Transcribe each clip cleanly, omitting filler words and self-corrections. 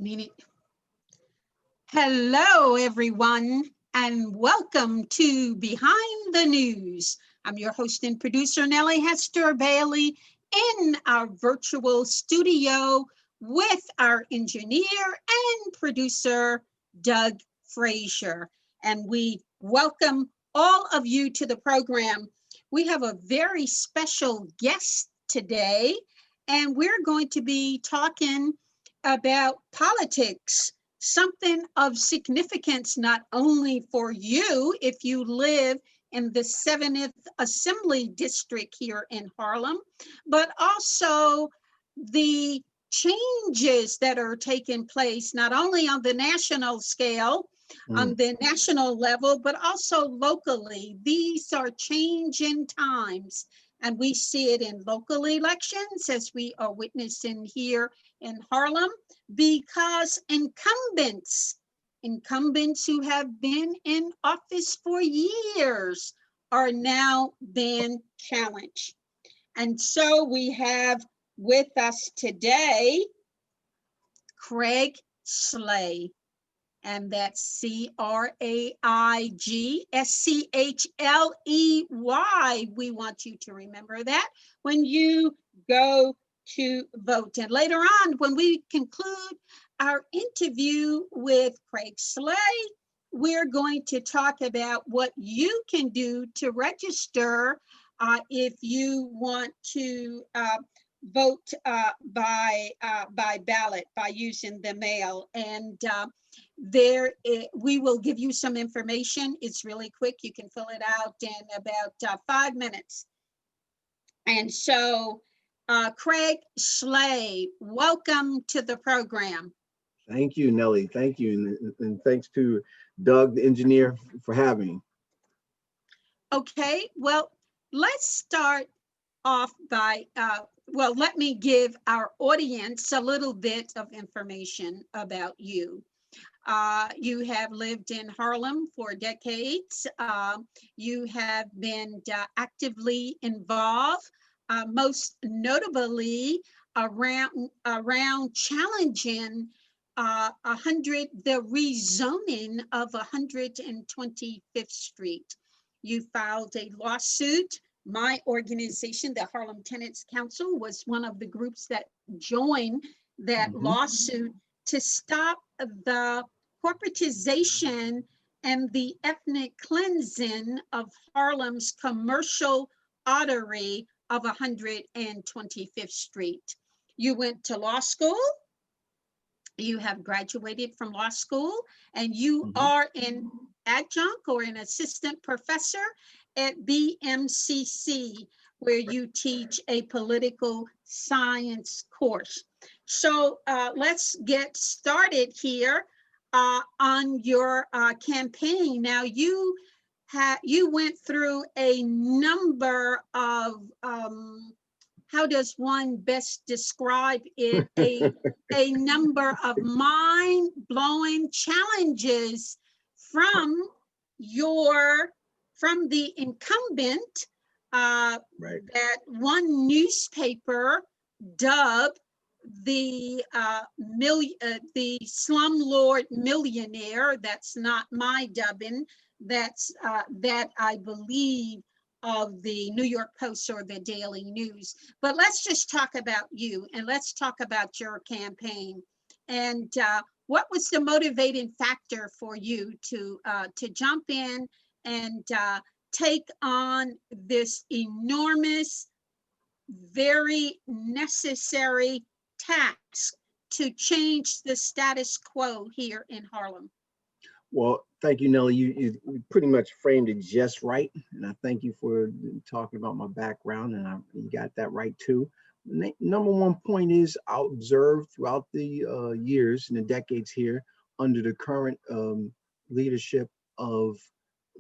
Meaning, hello, everyone, and welcome to Behind the News. I'm your host and producer, Nellie Hester Bailey, in our virtual studio with our engineer and producer, Doug Frazier. And we welcome all of you to the program. We have a very special guest today, and we're going to be talking about politics, something of significance not only for you if you live in the 7th Assembly District here in Harlem, but also the changes that are taking place not only on the national scale, on the national level, but also locally. These are changing times, and we see it in local elections as we are witnessing here in Harlem, because incumbents who have been in office for years are now being challenged. And so we have with us today Craig SCHLEY, and that's CRAIG SCHLEY. We want you to remember that when you go to vote. And later on, when we conclude our interview with Craig SCHLEY, we're going to talk about what you can do to register if you want to vote by ballot, by using the mail. And we will give you some information. It's really quick. You can fill it out in about 5 minutes. And so Craig SCHLEY, welcome to the program. Thank you, Nellie. Thank you. And thanks to Doug, the engineer, for having me. Okay, well, let's start off by, let me give our audience a little bit of information about you. You have lived in Harlem for decades. You have been actively involved, most notably around challenging the rezoning of 125th Street. You filed a lawsuit. My organization, the Harlem Tenants Council, was one of the groups that joined that lawsuit to stop the corporatization and the ethnic cleansing of Harlem's commercial artery of 125th Street. You went to law school. You have graduated from law school, and you are an adjunct or an assistant professor at BMCC, where you teach a political science course. So let's get started here on your campaign. Now, you went through a number of how does one best describe it? A number of mind-blowing challenges from the incumbent that one newspaper dubbed the slumlord millionaire. That's not my dubbing. That's that I believe of the New York Post or the Daily News. But let's just talk about you, and let's talk about your campaign. And what was the motivating factor for you to jump in and take on this enormous, very necessary task to change the status quo here in Harlem? Well, thank you, Nellie. You pretty much framed it just right. And I thank you for talking about my background, and you got that right too. Number one point is I observed throughout the years and the decades here under the current leadership of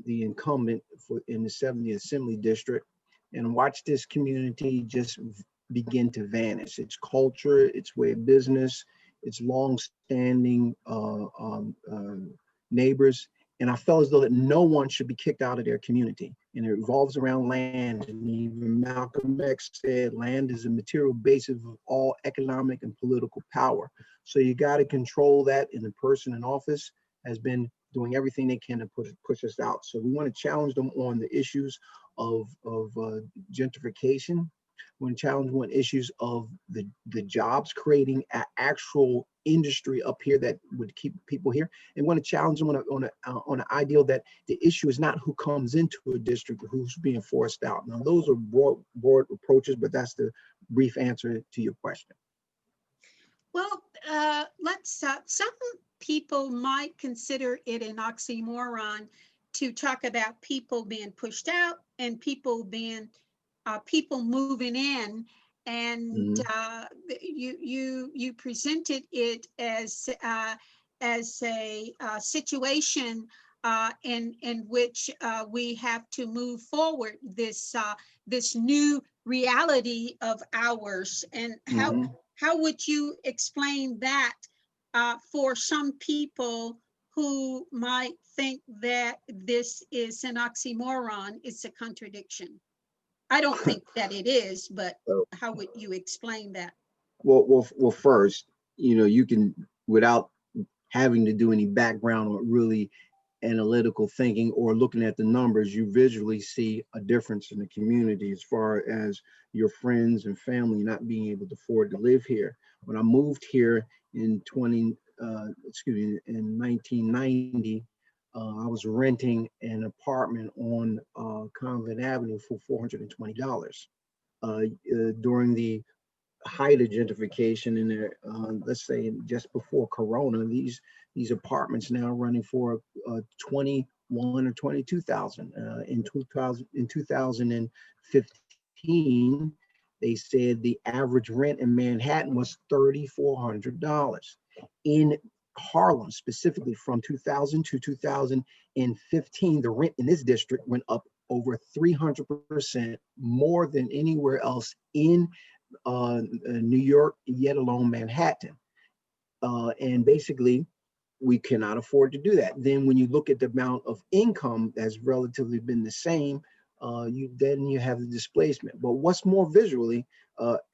the incumbent in the 70th Assembly District, and watch this community just begin to vanish. Its culture, its way of business, its long-standing neighbors, And I felt as though that no one should be kicked out of their community. And it revolves around land. And even Malcolm X said land is a material basis of all economic and political power. So you got to control that, and the person in office has been doing everything they can to push us out. So we want to challenge them on the issues of gentrification. We want to challenge them on issues of the jobs, creating an actual industry up here that would keep people here. And want to challenge them on an ideal that the issue is not who comes into a district, but who's being forced out. Now, those are broad approaches, but that's the brief answer to your question. Well, some people might consider it an oxymoron to talk about people being pushed out and people moving in, and you presented it as a situation in which we have to move forward this new reality of ours. And how would you explain that for some people who might think that this is an oxymoron, it's a contradiction? I don't think that it is, but how would you explain that? Well, first, you can, without having to do any background or really analytical thinking or looking at the numbers, you visually see a difference in the community as far as your friends and family not being able to afford to live here. When I moved here in 1990, I was renting an apartment on Convent Avenue for $420. During the height of gentrification in there, let's say just before Corona, these apartments now running for 21 or 22,000. In 2015, they said the average rent in Manhattan was $3,400. In Harlem, specifically from 2000 to 2015, the rent in this district went up over 300% more than anywhere else in New York, yet alone Manhattan. And basically, we cannot afford to do that. Then when you look at the amount of income that's relatively been the same, you have the displacement. But what's more visually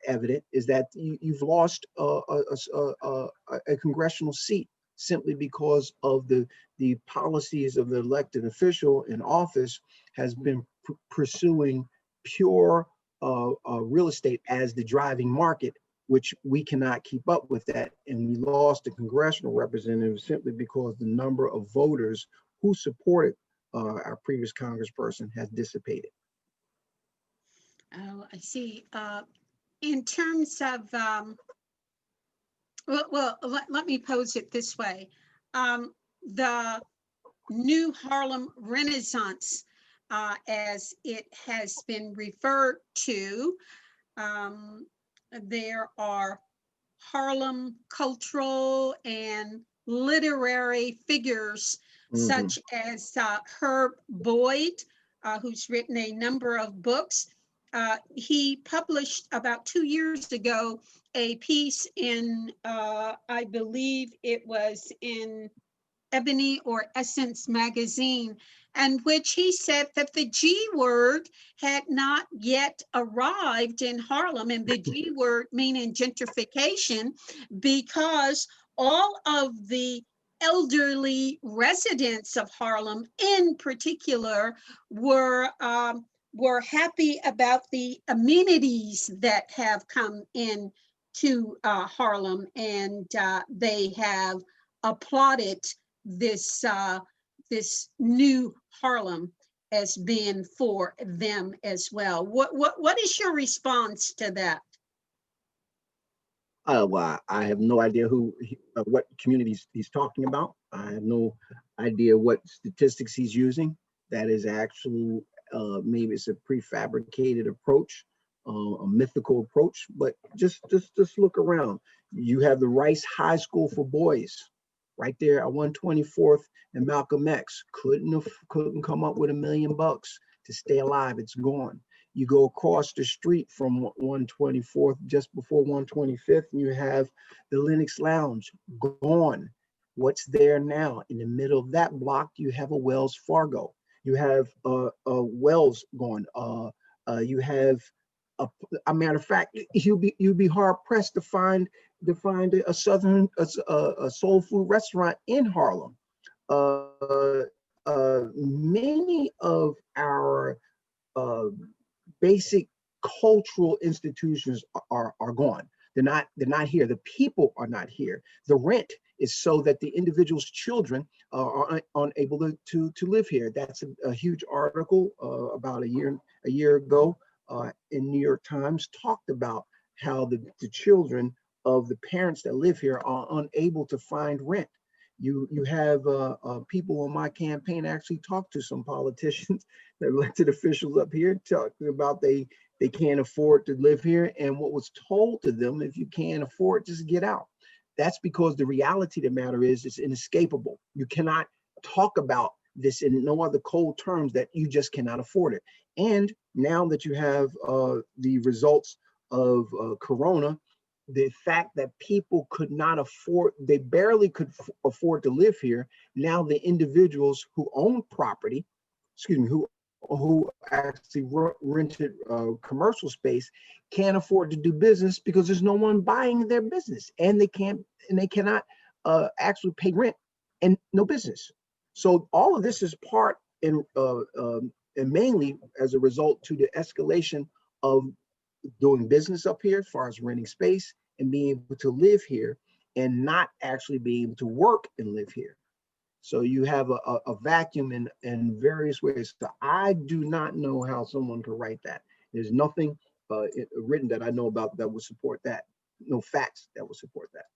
evident is that you've lost a congressional seat simply because of the policies of the elected official in office has been pursuing pure real estate as the driving market, which we cannot keep up with that. And we lost a congressional representative simply because the number of voters who supported our previous congressperson has dissipated. Oh, I see. In terms of, let me pose it this way. The New Harlem Renaissance, as it has been referred to, there are Harlem cultural and literary figures such as Herb Boyd, who's written a number of books. He published about 2 years ago a piece in, I believe it was in Ebony or Essence magazine, and which he said that the G word had not yet arrived in Harlem, and the G word meaning gentrification, because all of the elderly residents of Harlem in particular were happy about the amenities that have come in to Harlem, and they have applauded this new Harlem as being for them as well. What is your response to that? Well, I have no idea what communities he's talking about. I have no idea what statistics he's using. That is actual, maybe it's a prefabricated approach, a mythical approach. But just look around. You have the Rice High School for boys, right there at 124th and Malcolm X. Couldn't come up with $1 million to stay alive. It's gone. You go across the street from 124th, just before 125th, and you have the Lenox Lounge, gone. What's there now? In the middle of that block, you have a Wells Fargo. You have a Wells going. You have a matter of fact, you'd be hard pressed to find a southern a soul food restaurant in Harlem. Many of our basic cultural institutions are gone. They're not here. The people are not here. The rent is so that the individual's children are unable to live here. That's a huge article about a year ago in New York Times talked about how the children of the parents that live here are unable to find rent. You have people on my campaign actually talk to some politicians, the elected officials up here, talking about they can't afford to live here, and what was told to them: if you can't afford, just get out. That's because the reality of the matter is it's inescapable. You cannot talk about this in no other cold terms that you just cannot afford it. And now that you have the results of Corona, the fact that people could not afford, they barely could afford to live here. Now the individuals who own property, who actually rented commercial space, can't afford to do business because there's no one buying their business, and they cannot actually pay rent and no business. So all of this is part and mainly as a result to the escalation of doing business up here as far as renting space and being able to live here and not actually being able to work and live here. So you have a vacuum in various ways. So I do not know how someone could write that. There's nothing written that I know about that would support that. No facts that would support that.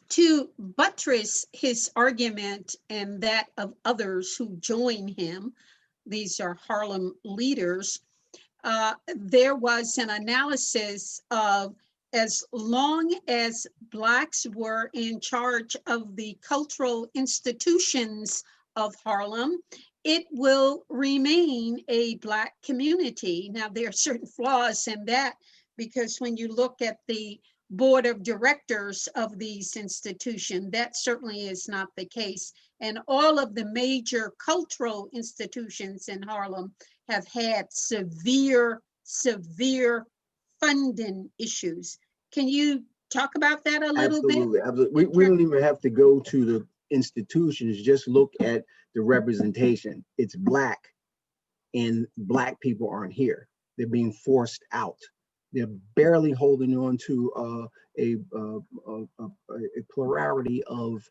To buttress his argument and that of others who join him, these are Harlem leaders, there was an analysis of, as long as Blacks were in charge of the cultural institutions of Harlem, it will remain a Black community. Now, there are certain flaws in that, because when you look at the board of directors of these institutions, that certainly is not the case. And all of the major cultural institutions in Harlem have had severe funding issues. Can you talk about that a little bit? Absolutely. We don't even have to go to the institutions. Just look at the representation. It's Black, and Black people aren't here. They're being forced out. They're barely holding on to a plurality of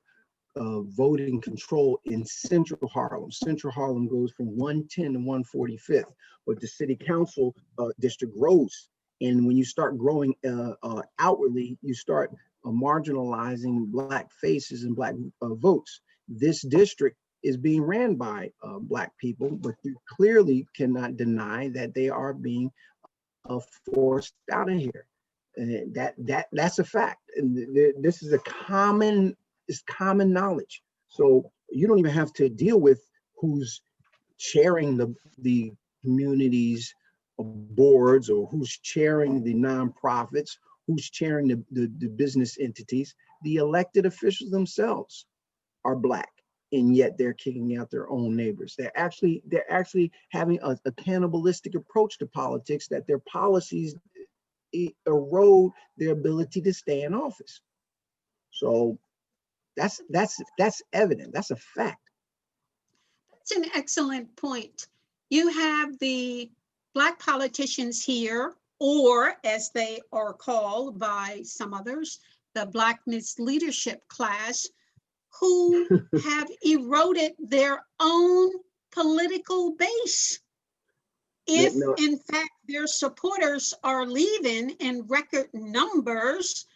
voting control in Central Harlem. Central Harlem goes from 110 to 145th, but the city council district grows. And when you start growing outwardly, you start marginalizing Black faces and Black votes. This district is being ran by Black people, but you clearly cannot deny that they are being forced out of here. That's a fact. And this is common knowledge. So you don't even have to deal with who's chairing the community's boards, or who's chairing the nonprofits, who's chairing the business entities. The elected officials themselves are Black, and yet they're kicking out their own neighbors. They're actually having a cannibalistic approach to politics, that their policies erode their ability to stay in office. So that's evident. That's a fact. That's an excellent point. You have the Black politicians here, or as they are called by some others, the Black misleadership class, who have eroded their own political base. If in fact their supporters are leaving in record numbers,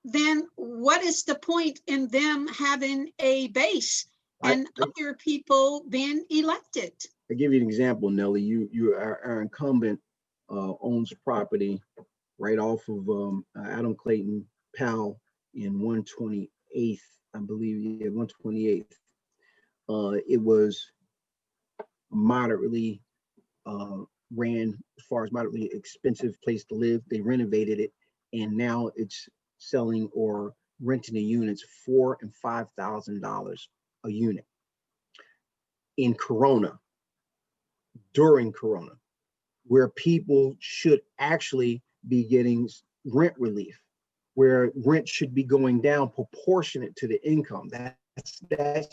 then what is the point in them having a base and other people being elected? I'll give you an example, Nellie. Our incumbent owns property right off of Adam Clayton Powell in 128th, I believe, 128th. It was moderately ran as far as moderately expensive place to live. They renovated it, and now it's selling or renting the units $4,000 and $5,000 a unit in Corona, during Corona, where people should actually be getting rent relief, where rent should be going down proportionate to the income. That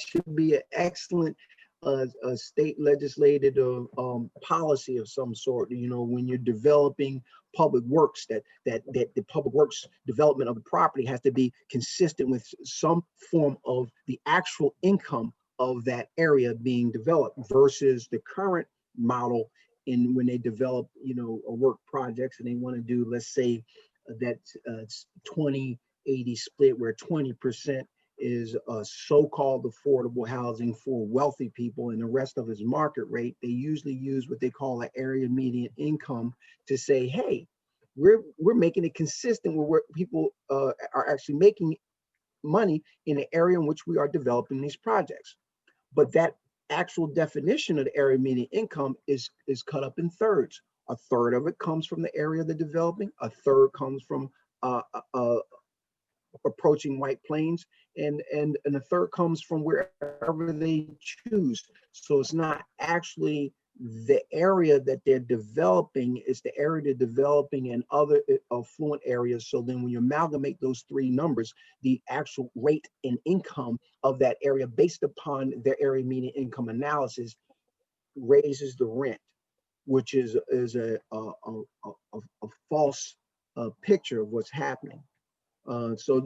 should be an excellent a state legislated policy of some sort. You know, when you're developing public works, that the public works development of the property has to be consistent with some form of the actual income of that area being developed versus the current model in when they develop, you know, a work projects and they want to do, let's say that 20-80 split, where 20% is so-called affordable housing for wealthy people and the rest of is market rate. They usually use what they call an area median income to say, hey, we're making it consistent with where people are actually making money in the area in which we are developing these projects. But that actual definition of the area median income is cut up in thirds. A third of it comes from the area they're developing. A third comes from approaching White Plains, and a third comes from wherever they choose. So it's not actually the area that they're developing, it's the area they're developing in other affluent areas. So then when you amalgamate those three numbers, the actual rate and income of that area based upon their area median income analysis raises the rent, which is a false picture of what's happening. So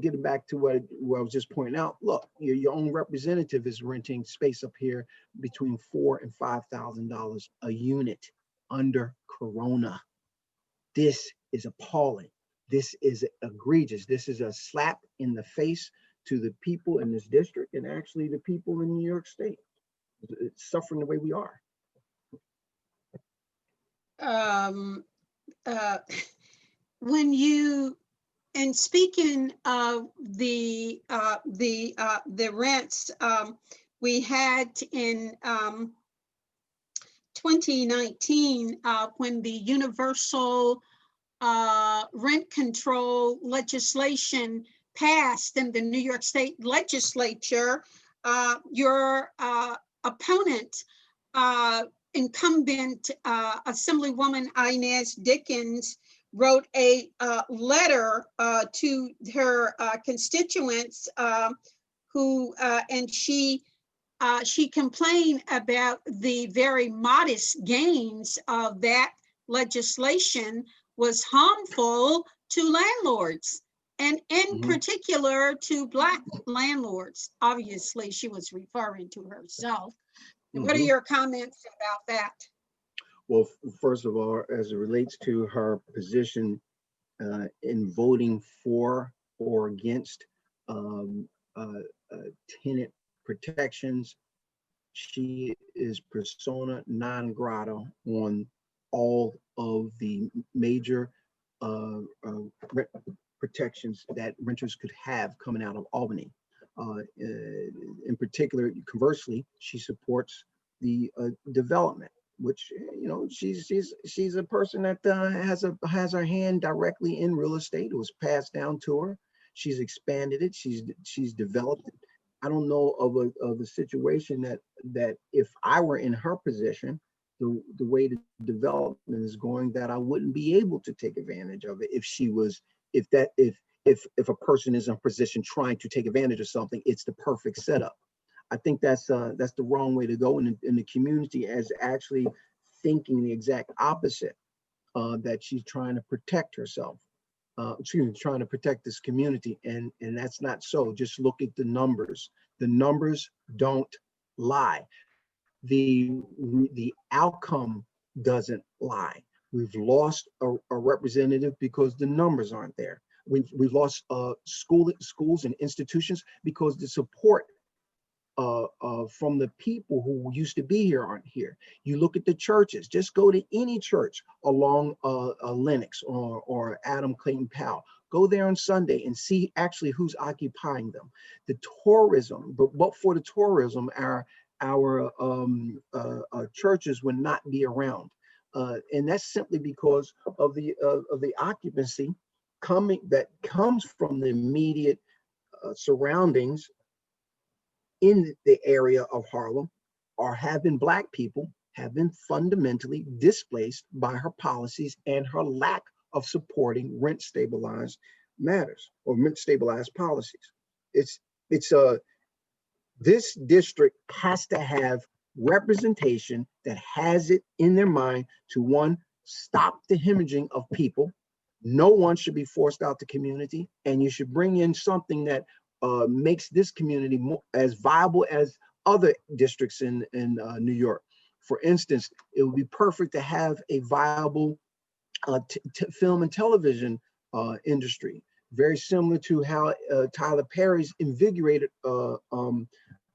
getting back to what I was just pointing out, look, your own representative is renting space up here between $4,000 and $5,000 a unit under Corona. This is appalling. This is egregious. This is a slap in the face to the people in this district and actually the people in New York State. It's suffering the way we are. When you, and speaking of the rents, we had in 2019 when the universal rent control legislation passed in the New York State legislature, your opponent, incumbent Assemblywoman Inez Dickens, wrote a letter to her constituents who, and she complained about the very modest gains of that legislation was harmful to landlords, and in particular to Black landlords. Obviously, she was referring to herself. What are your comments about that? Well, first of all, as it relates to her position in voting for or against tenant protections, she is persona non grata on all of the major rent protections that renters could have coming out of Albany. In particular, conversely, she supports the development, which, you know, she's a person that has her hand directly in real estate. It was passed down to her. She's expanded it. She's developed it. I don't know of a situation that if I were in her position, the way the development is going, that I wouldn't be able to take advantage of it. If a person is in a position trying to take advantage of something, it's the perfect setup. I think that's the wrong way to go, and the community is actually thinking the exact opposite, that she's trying to protect herself. Trying to protect this community, and that's not so. Just look at the numbers. The numbers don't lie. The outcome doesn't lie. We've lost a representative because the numbers aren't there. We've lost schools and institutions because the support from the people who used to be here aren't here. You look at the churches. Just go to any church along Lenox or Adam Clayton Powell. Go there on Sunday and see actually who's occupying them. The tourism, but for the tourism, our churches would not be around, and that's simply because of the occupancy comes from the immediate surroundings in the area of Harlem, or have been Black people, have been fundamentally displaced by her policies and her lack of supporting rent stabilized matters or rent stabilized policies. This district has to have representation that has it in their mind to, one, stop the hemorrhaging of people. No one should be forced out the community, and you should bring in something that makes this community as viable as other districts in New York. For instance, it would be perfect to have a viable film and television industry, very similar to how Tyler Perry's invigorated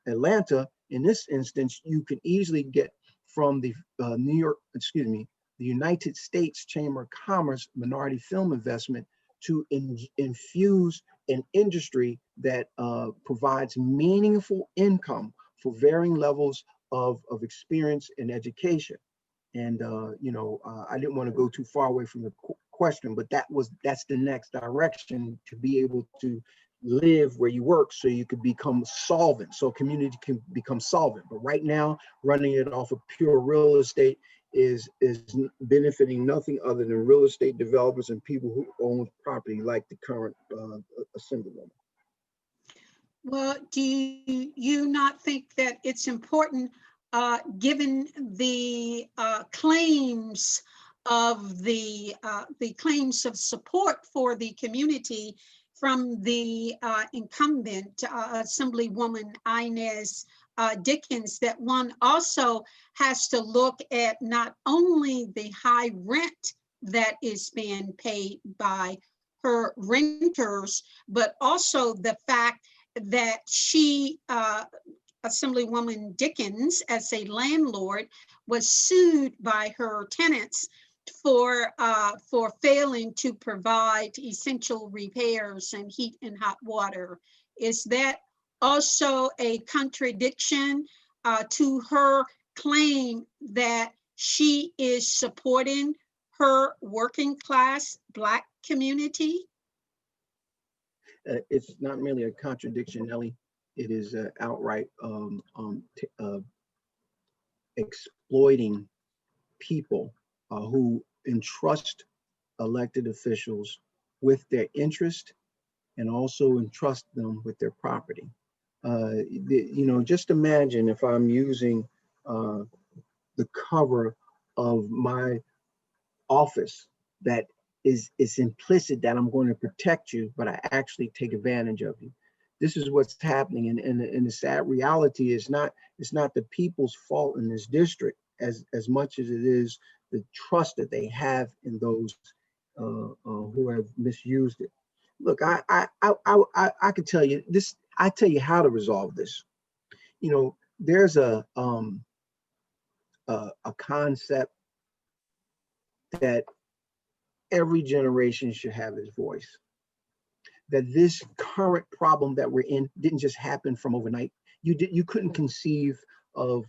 Atlanta. In this instance, you can easily get from the the United States Chamber of Commerce minority film investment to infuse an industry that provides meaningful income for varying levels of experience and education. And I didn't want to go too far away from the question, but that's the next direction, to be able to live where you work so you could become solvent, so community can become solvent. But right now, running it off of pure real estate is benefiting nothing other than real estate developers and people who own property, like the current assemblywoman. Well, do you not think that it's important, given the claims of the claims of support for the community from the incumbent Assemblywoman Inez Dickens, that one also has to look at not only the high rent that is being paid by her renters, but also the fact that she, Assemblywoman Dickens, as a landlord, was sued by her tenants for failing to provide essential repairs and heat and hot water. Is that also a contradiction to her claim that she is supporting her working class Black community? It's not merely a contradiction, Nellie. It is outright exploiting people who entrust elected officials with their interest and also entrust them with their property. Just imagine if I'm using the cover of my office that is implicit that I'm going to protect you, but I actually take advantage of you. This is what's happening, and the sad reality is it's not the people's fault in this district as much as it is the trust that they have in those who have misused it. Look, I could tell you this. I tell you how to resolve this. There's a concept that every generation should have its voice. That this current problem that we're in didn't just happen from overnight. You couldn't conceive of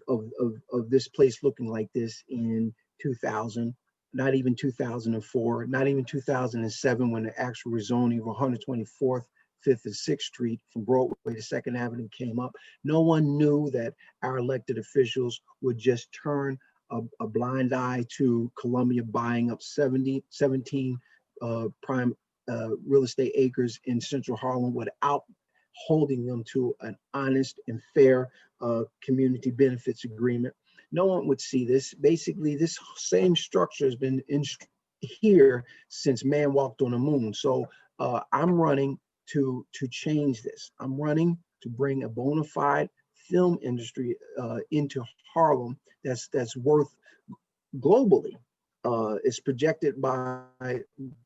this place looking like this in 2000, not even 2004, not even 2007, when the actual rezoning of 124th, 5th, and 6th Street from Broadway to 2nd Avenue came up. No one knew that our elected officials would just turn a blind eye to Columbia buying up 17 prime real estate acres in Central Harlem without holding them to an honest and fair community benefits agreement. No one would see this. Basically, this same structure has been here since man walked on the moon. So I'm running to change this. I'm running to bring a bona fide film industry into Harlem that's worth globally. It's projected by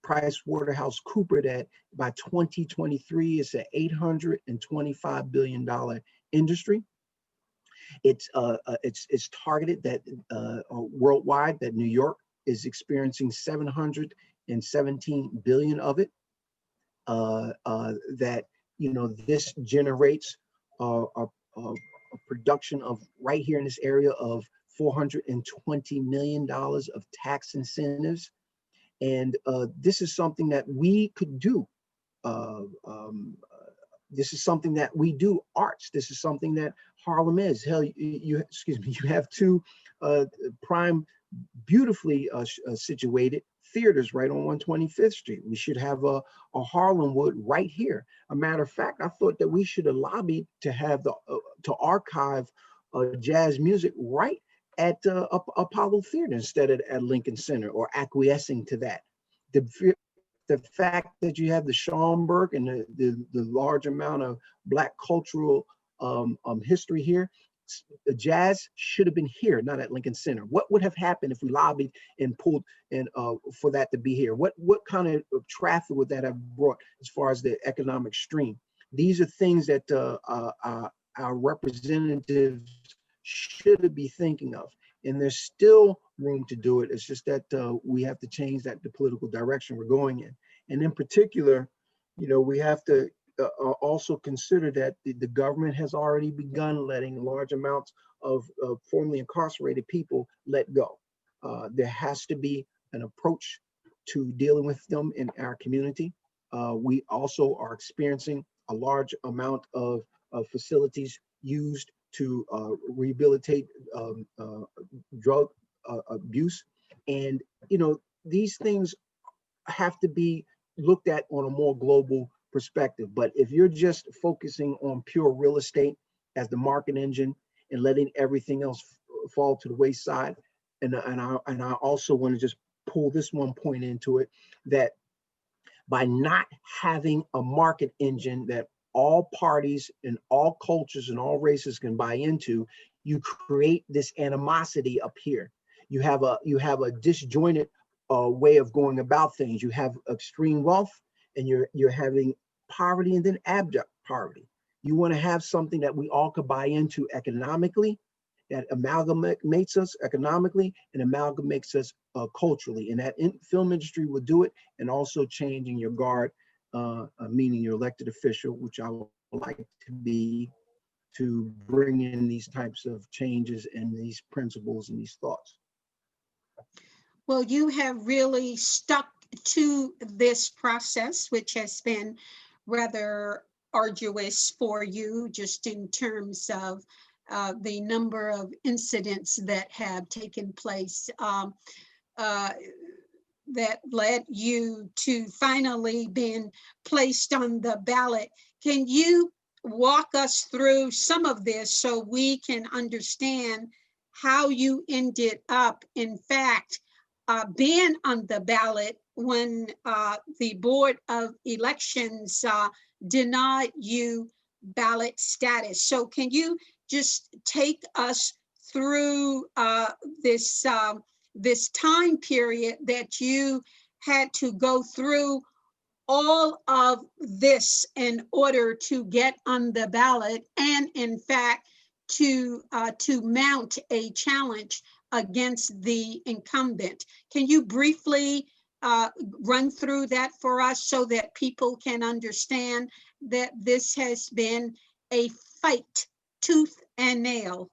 PricewaterhouseCoopers that by 2023, it's an $825 billion industry. It's targeted that worldwide, that New York is experiencing 717 billion of it. That this generates a production of right here in this area of $420 million of tax incentives. And this is something that we could do. Uh, um, this is something that we do, arts. This is something that Harlem is. Hell, excuse me, you have two prime, beautifully situated theaters right on 125th Street. We should have a Harlemwood right here. A matter of fact, I thought that we should have lobbied to have to archive jazz music right at Apollo Theater instead of at Lincoln Center, or acquiescing to that. The fact that you have the Schaumburg and the large amount of Black cultural history here, jazz should have been here, not at Lincoln Center. What would have happened if we lobbied and pulled and for that to be here? What kind of traffic would that have brought as far as the economic stream? These are things that our representatives should be thinking of, and there's still room to do it. It's just that we have to change the political direction we're going in. And in particular, we have to also consider that the government has already begun letting large amounts of formerly incarcerated people let go. There has to be an approach to dealing with them in our community. We also are experiencing a large amount of facilities used to rehabilitate drug abuse. And, these things have to be looked at on a more global perspective. But if you're just focusing on pure real estate as the market engine and letting everything else fall to the wayside, and I also want to just pull this one point into it, that by not having a market engine that all parties and all cultures and all races can buy into, you create this animosity up here. You have a disjointed way of going about things. You have extreme wealth, and you're having poverty, and then abject poverty. You want to have something that we all could buy into economically, that amalgamates us economically and amalgamates us culturally. And that film industry will do it, and also changing your guard, meaning your elected official, which I would like to be, to bring in these types of changes and these principles and these thoughts. Well, you have really stuck to this process, which has been rather arduous for you, just in terms of the number of incidents that have taken place that led you to finally being placed on the ballot. Can you walk us through some of this so we can understand how you ended up, in fact, being on the ballot when the Board of Elections denied you ballot status? So can you just take us through this time period that you had to go through all of this in order to get on the ballot, and in fact to mount a challenge against the incumbent? Can you briefly run through that for us so that people can understand that this has been a fight tooth and nail?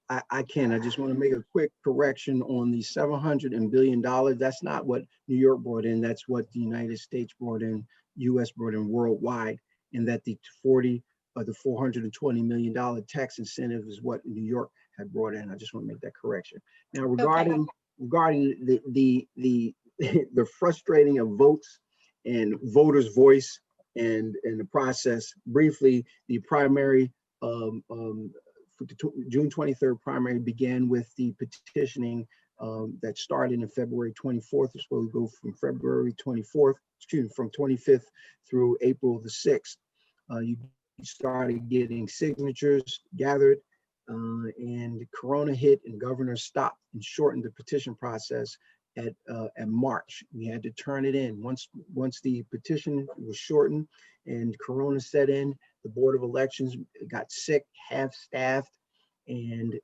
I can. I just want to make a quick correction on the $700 billion. That's not what New York brought in. That's what the United States brought in, US brought in worldwide, and that the $420 million tax incentive is what New York had brought in. I just want to make that correction. Now, regarding the the frustrating of votes and voters' voice and the process, briefly, the primary for the June 23rd primary began with the petitioning that started in February 24th. It's supposed to go from February 24th, from 25th through April the 6th. You started getting signatures gathered, and Corona hit, and governor stopped and shortened the petition process at March. We had to turn it in. Once the petition was shortened and Corona set in, the Board of Elections got sick, half-staffed, and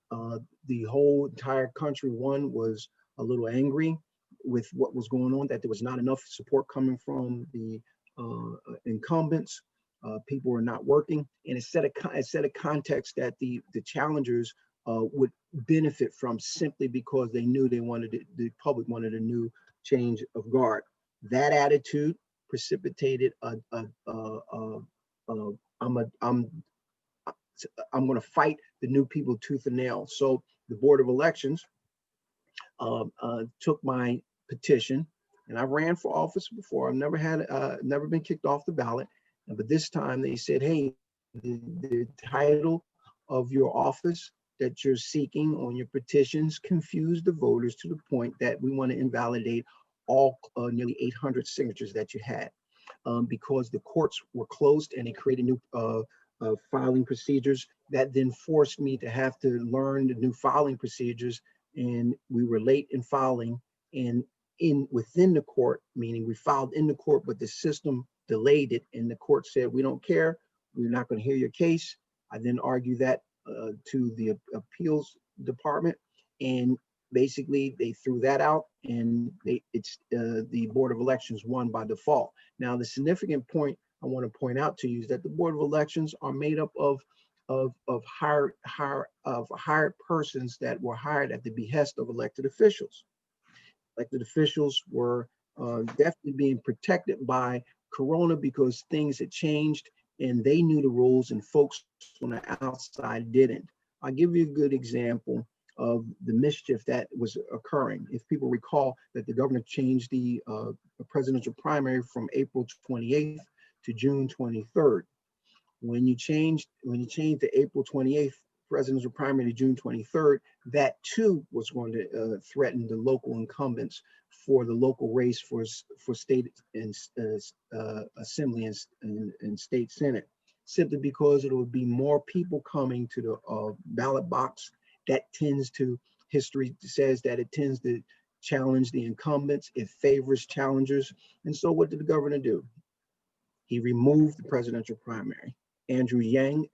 the whole entire country, was a little angry with what was going on, that there was not enough support coming from the incumbents. People were not working, and it set a context that the challengers would benefit from, simply because they knew the public wanted a new change of guard. That attitude precipitated I'm going to fight the new people tooth and nail. So the Board of Elections took my petition, and I ran for office before. I've never been kicked off the ballot, but this time they said, "Hey, the title of your office that you're seeking on your petitions confused the voters to the point that we want to invalidate all nearly 800 signatures that you had because the courts were closed and they created new filing procedures that then forced me to have to learn the new filing procedures, and we were late in filing and within the court, meaning we filed in the court, but the system delayed it, and the court said, we don't care, we're not going to hear your case. I then argued that to the appeals department, and basically they threw that out, and the Board of Elections won by default. Now, the significant point I want to point out to you is that the Board of Elections are made up of hired persons that were hired at the behest of elected officials. Elected officials were definitely being protected by Corona because things had changed and they knew the rules and folks on the outside didn't. I'll give you a good example of the mischief that was occurring. If people recall that the governor changed the presidential primary from April 28th to June 23rd. When you change the April 28th presidential primary to June 23rd, that too was going to threaten the local incumbents for the local race for state and assembly and state senate, simply because it would be more people coming to the ballot box. That history says that it tends to challenge the incumbents. It favors challengers. And so what did the governor do? He removed the presidential primary. Andrew Yang,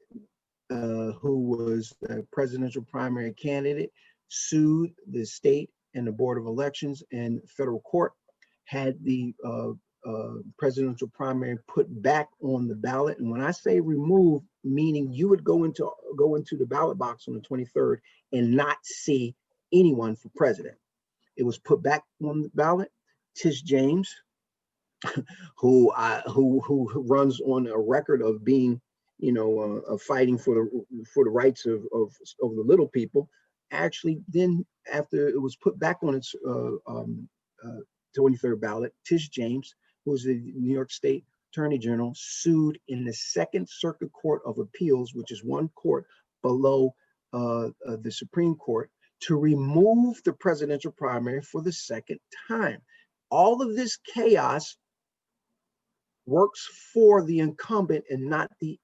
who was the presidential primary candidate, sued the state and the Board of Elections and federal court, had the presidential primary put back on the ballot. And when I say remove, meaning you would go into the ballot box on the 23rd and not see anyone for president. It was put back on the ballot. Tish James, who runs on a record of being, fighting for the rights of the little people, actually then, after it was put back on its 23rd ballot, Tish James, who was the New York State Attorney General, sued in the Second Circuit Court of Appeals, which is one court below the Supreme Court, to remove the presidential primary for the second time. All of this chaos works for the incumbent and not the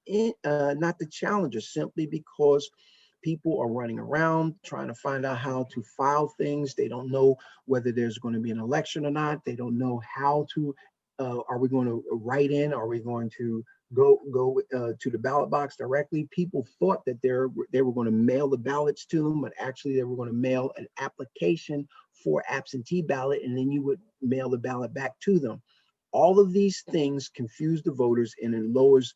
challenger, simply because people are running around trying to find out how to file things. They don't know whether there's going to be an election or not. They don't know how to, are we going to write in? Are we going to go to the ballot box directly? People thought that they were going to mail the ballots to them, but actually they were going to mail an application for absentee ballot, and then you would mail the ballot back to them. All of these things confuse the voters, and it lowers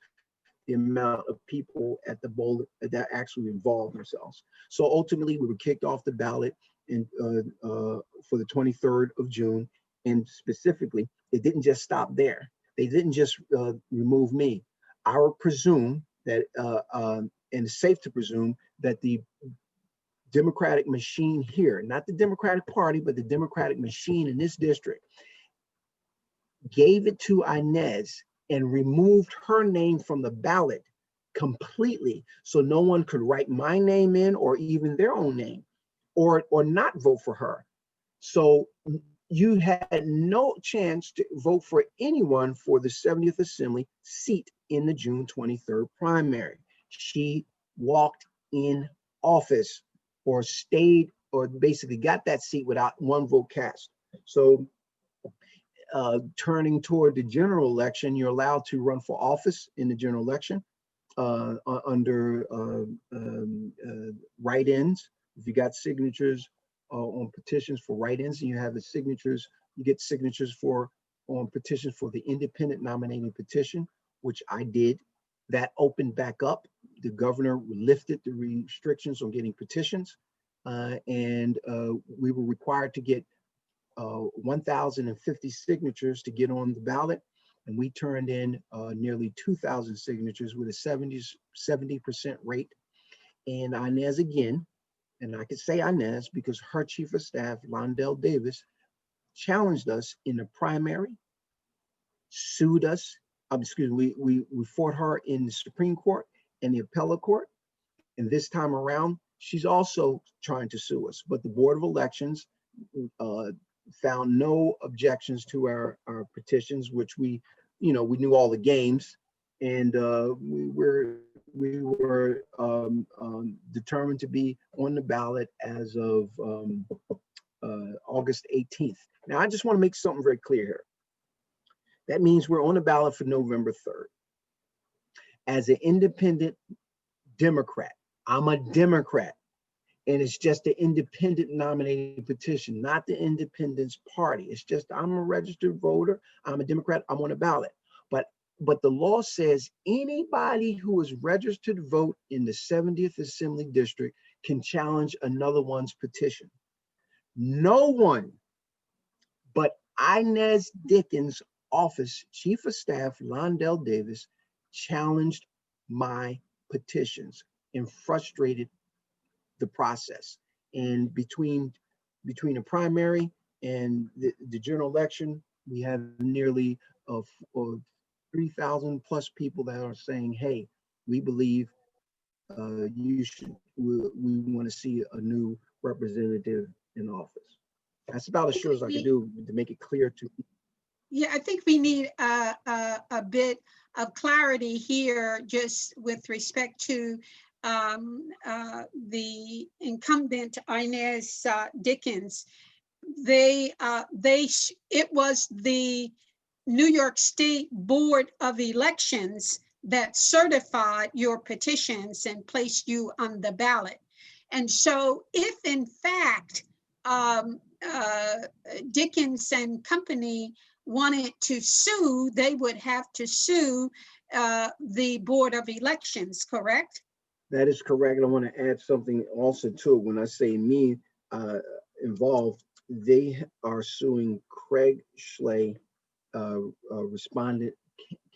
the amount of people at the bowl that actually involve themselves. So ultimately, we were kicked off the ballot for the 23rd of June. And specifically, it didn't just stop there. They didn't just remove me. I would presume that, and it's safe to presume that the Democratic machine here, not the Democratic Party, but the Democratic machine in this district, gave it to Inez and removed her name from the ballot completely, so no one could write my name in or even their own name, or not vote for her. So you had no chance to vote for anyone for the 70th Assembly seat in the June 23rd primary. She walked in office, or stayed, or basically got that seat without one vote cast. So turning toward the general election, you're allowed to run for office in the general election under write-ins. If you got signatures on petitions for write-ins, and you have the signatures, you get signatures on petitions for the independent nominating petition, which I did. That opened back up. The governor lifted the restrictions on getting petitions, and we were required to get 1,050 signatures to get on the ballot, and we turned in nearly 2,000 signatures with a 70% rate. And Inez again, and I could say Inez because her chief of staff, Londell Davis, challenged us in the primary, sued us. We fought her in the Supreme Court and the appellate court. And this time around, she's also trying to sue us. But the Board of Elections found no objections to our petitions, which we knew all the games, and we were determined to be on the ballot as of August 18th. Now, I just want to make something very clear here. That means we're on the ballot for November 3rd. As an independent Democrat, I'm a Democrat, and it's just the independent nominating petition, not the Independence Party. It's just I'm a registered voter, I'm a Democrat, I'm on the ballot. But the law says anybody who is registered to vote in the 70th Assembly District can challenge another one's petition. No one but Inez Dickens' office chief of staff, Londell Davis, challenged my petitions and frustrated the process. And between the primary and the general election, we have nearly 3,000 plus people that are saying, hey, we believe we want to see a new representative in office. That's about as sure as I can do to make it clear to people. Yeah, I think we need a bit of clarity here, just with respect to the incumbent Inez Dickens. It was the New York State Board of Elections that certified your petitions and placed you on the ballot. And so if in fact Dickens and company wanted to sue, they would have to sue the Board of Elections, correct? That is correct. I want to add something also to it. When I say me involved, they are suing Craig SCHLEY, respondent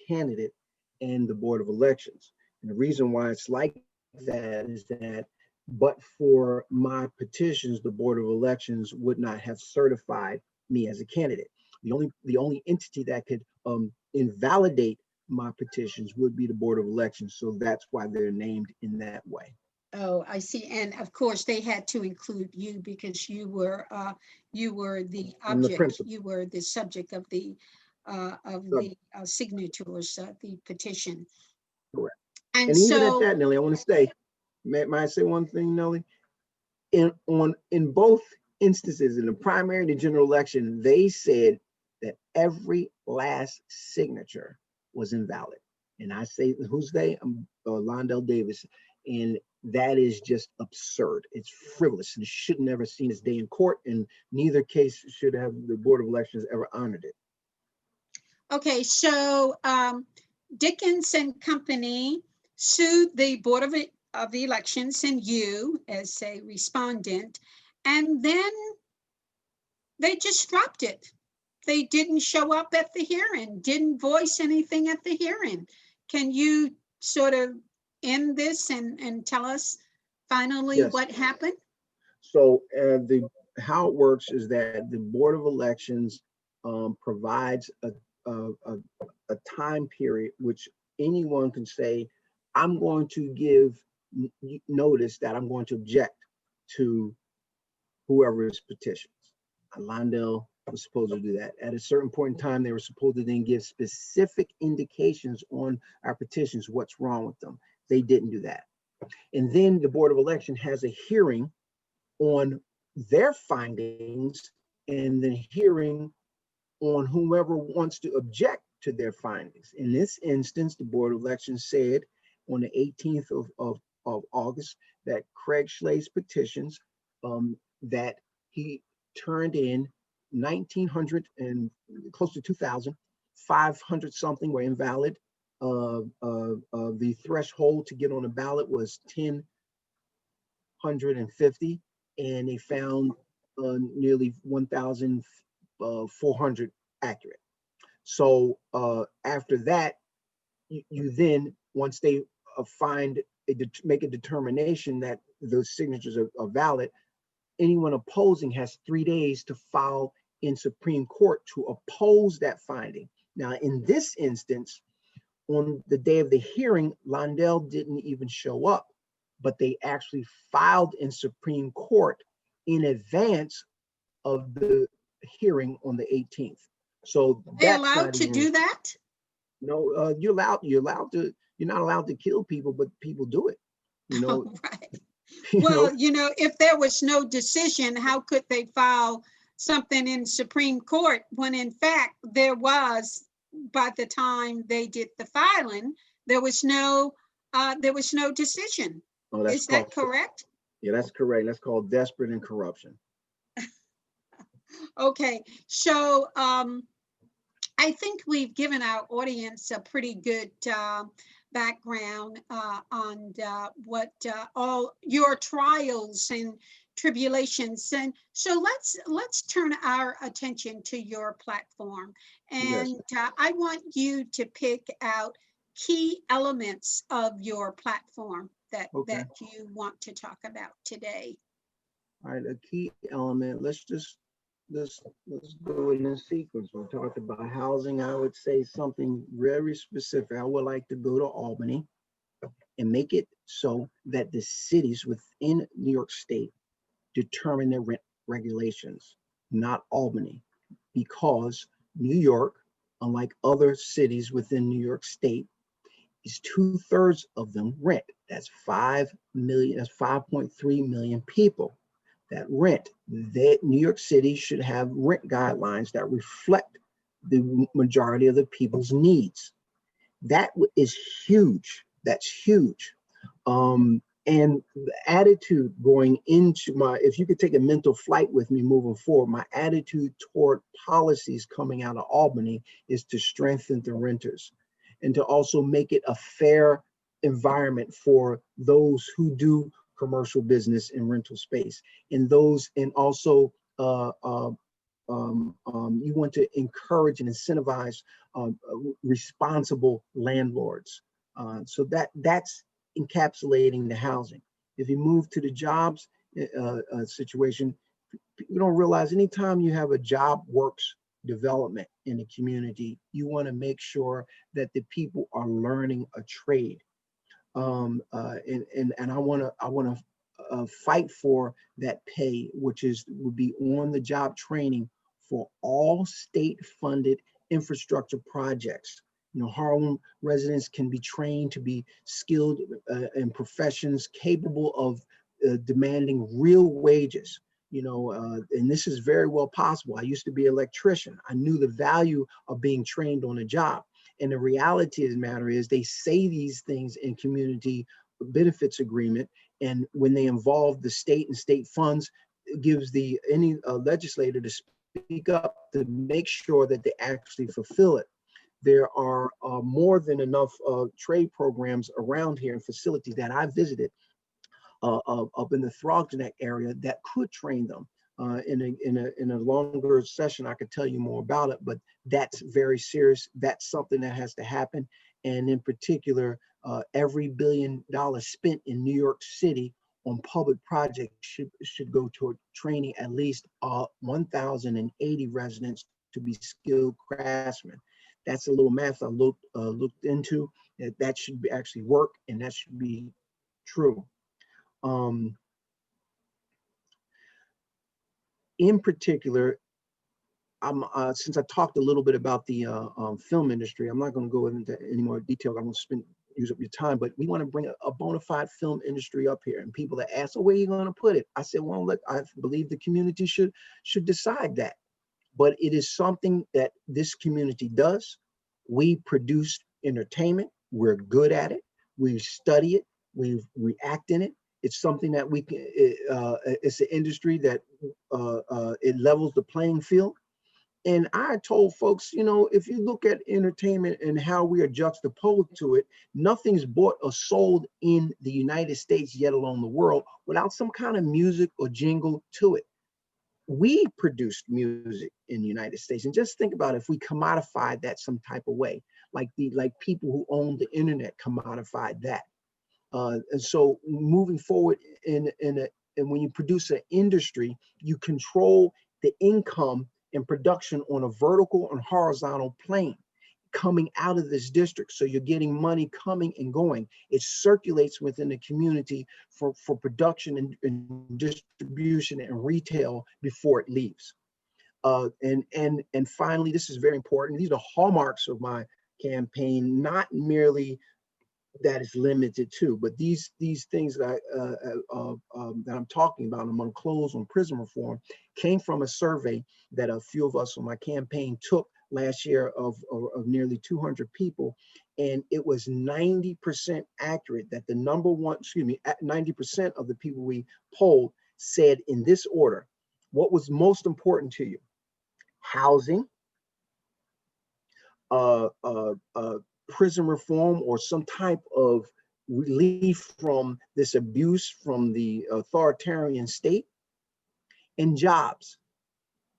candidate, and the Board of Elections. And the reason why it's like that is that but for my petitions, the Board of Elections would not have certified me as a candidate. The only entity that could invalidate my petitions would be the Board of Elections. So that's why they're named in that way. Oh, I see. And of course, they had to include you because you were the object. You were the subject of the signatures, the petition. Correct. And so, even at that, Nellie, I want to say, may I say one thing, Nellie? In both instances, in the primary and the general election, they said that every last signature was invalid. And I say, who's they? Londell Davis. And that is just absurd. It's frivolous and should never seen its day in court. And neither case should have the Board of Elections ever honored it. Okay, so Dickens and company sued the Board of Elections and you as a respondent, and then they just dropped it. They didn't show up at the hearing, didn't voice anything at the hearing. Can you sort of end this and tell us finally what happened? So how it works is that the Board of Elections provides a time period which anyone can say, I'm going to give notice that I'm going to object to whoever's petitions. Londell was supposed to do that. At a certain point in time, they were supposed to then give specific indications on our petitions, what's wrong with them. They didn't do that. And then the Board of Election has a hearing on their findings and then hearing on whomever wants to object to their findings. In this instance, the Board of Elections said on the 18th of August that Craig SCHLEY's petitions that he turned in 1,900 and close to 2,000, 500 something were invalid. The threshold to get on the ballot was 1,050, and they found nearly 1,000 400 accurate. So after that, you then, once they make a determination that those signatures are valid, anyone opposing has 3 days to file in Supreme Court to oppose that finding. Now, in this instance, on the day of the hearing, Londell didn't even show up, but they actually filed in Supreme Court in advance of the hearing on the 18th. So They that's allowed not to even, do that? no, you're not allowed to kill people, but people do it, you know. Oh, right. You know, Well, if there was no decision, how could they file something in Supreme Court when in fact there was, by the time they did the filing, there was no decision. oh, that's Is that called, correct? yeah, that's correct. That's called desperate and corruption. Okay, so I think we've given our audience a pretty good background on what all your trials and tribulations. And so let's turn our attention to your platform. Yes. And I want you to pick out key elements of your platform that Okay. you want to talk about today. All right. A key element. Let's go in sequence. We talked about housing. I would say something very specific. I would like to go to Albany and make it so that the cities within New York State determine their rent regulations, not Albany, because New York, unlike other cities within New York State, is 2/3 of them rent. That's 5 million, that's 5.3 million people that rent. That New York City should have rent guidelines that reflect the majority of the people's needs. That is huge. That's huge. And the attitude going into if you could take a mental flight with me moving forward, my attitude toward policies coming out of Albany is to strengthen the renters and to also make it a fair environment for those who do commercial business in rental space, and also you want to encourage and incentivize responsible landlords. So that's encapsulating the housing. If you move to the jobs situation, you don't realize anytime you have a job works development in the community, you want to make sure that the people are learning a trade. And I want to fight for that pay, which would be on the job training for all state funded infrastructure projects. Harlem residents can be trained to be skilled in professions capable of demanding real wages. And this is very well possible. I used to be an electrician. I knew the value of being trained on a job. And the reality of the matter is they say these things in community benefits agreement. And when they involve the state and state funds, it gives any legislator to speak up to make sure that they actually fulfill it. There are more than enough trade programs around here and facilities that I visited up in the Throgton Neck area that could train them. In a longer session, I could tell you more about it, but that's very serious. That's something that has to happen. And in particular, every $1 billion spent in New York City on public projects should go toward training at least 1,080 residents to be skilled craftsmen. That's a little math I looked into. That should actually work, and that should be true. In particular, since I talked a little bit about the film industry, I'm not going to go into any more detail. I'm going to use up your time, but we want to bring a bona fide film industry up here. And people that ask, "Oh, where are you going to put it?" I said, "Well, look, I believe the community should decide that." But it is something that this community does. We produce entertainment. We're good at it. We study it. We act in it. It's something that we can. It's an industry that it levels the playing field. And I told folks, if you look at entertainment and how we are juxtaposed to it, nothing's bought or sold in the United States, yet alone the world, without some kind of music or jingle to it. we produced music in the United States. And just think about if we commodified that some type of way, like people who own the internet commodified that. And so moving forward and when you produce an industry, you control the income and production on a vertical and horizontal plane coming out of this district. So you're getting money coming and going. It circulates within the community for production and distribution and retail before it leaves. And finally, this is very important. These are hallmarks of my campaign, not merely that is limited to, but these things that that I'm talking about, I'm going to close on prison reform, came from a survey that a few of us on my campaign took last year of nearly 200 people, and it was 90% accurate that the number one, 90% of the people we polled said in this order: what was most important to you? Housing, prison reform, or some type of relief from this abuse from the authoritarian state, and jobs.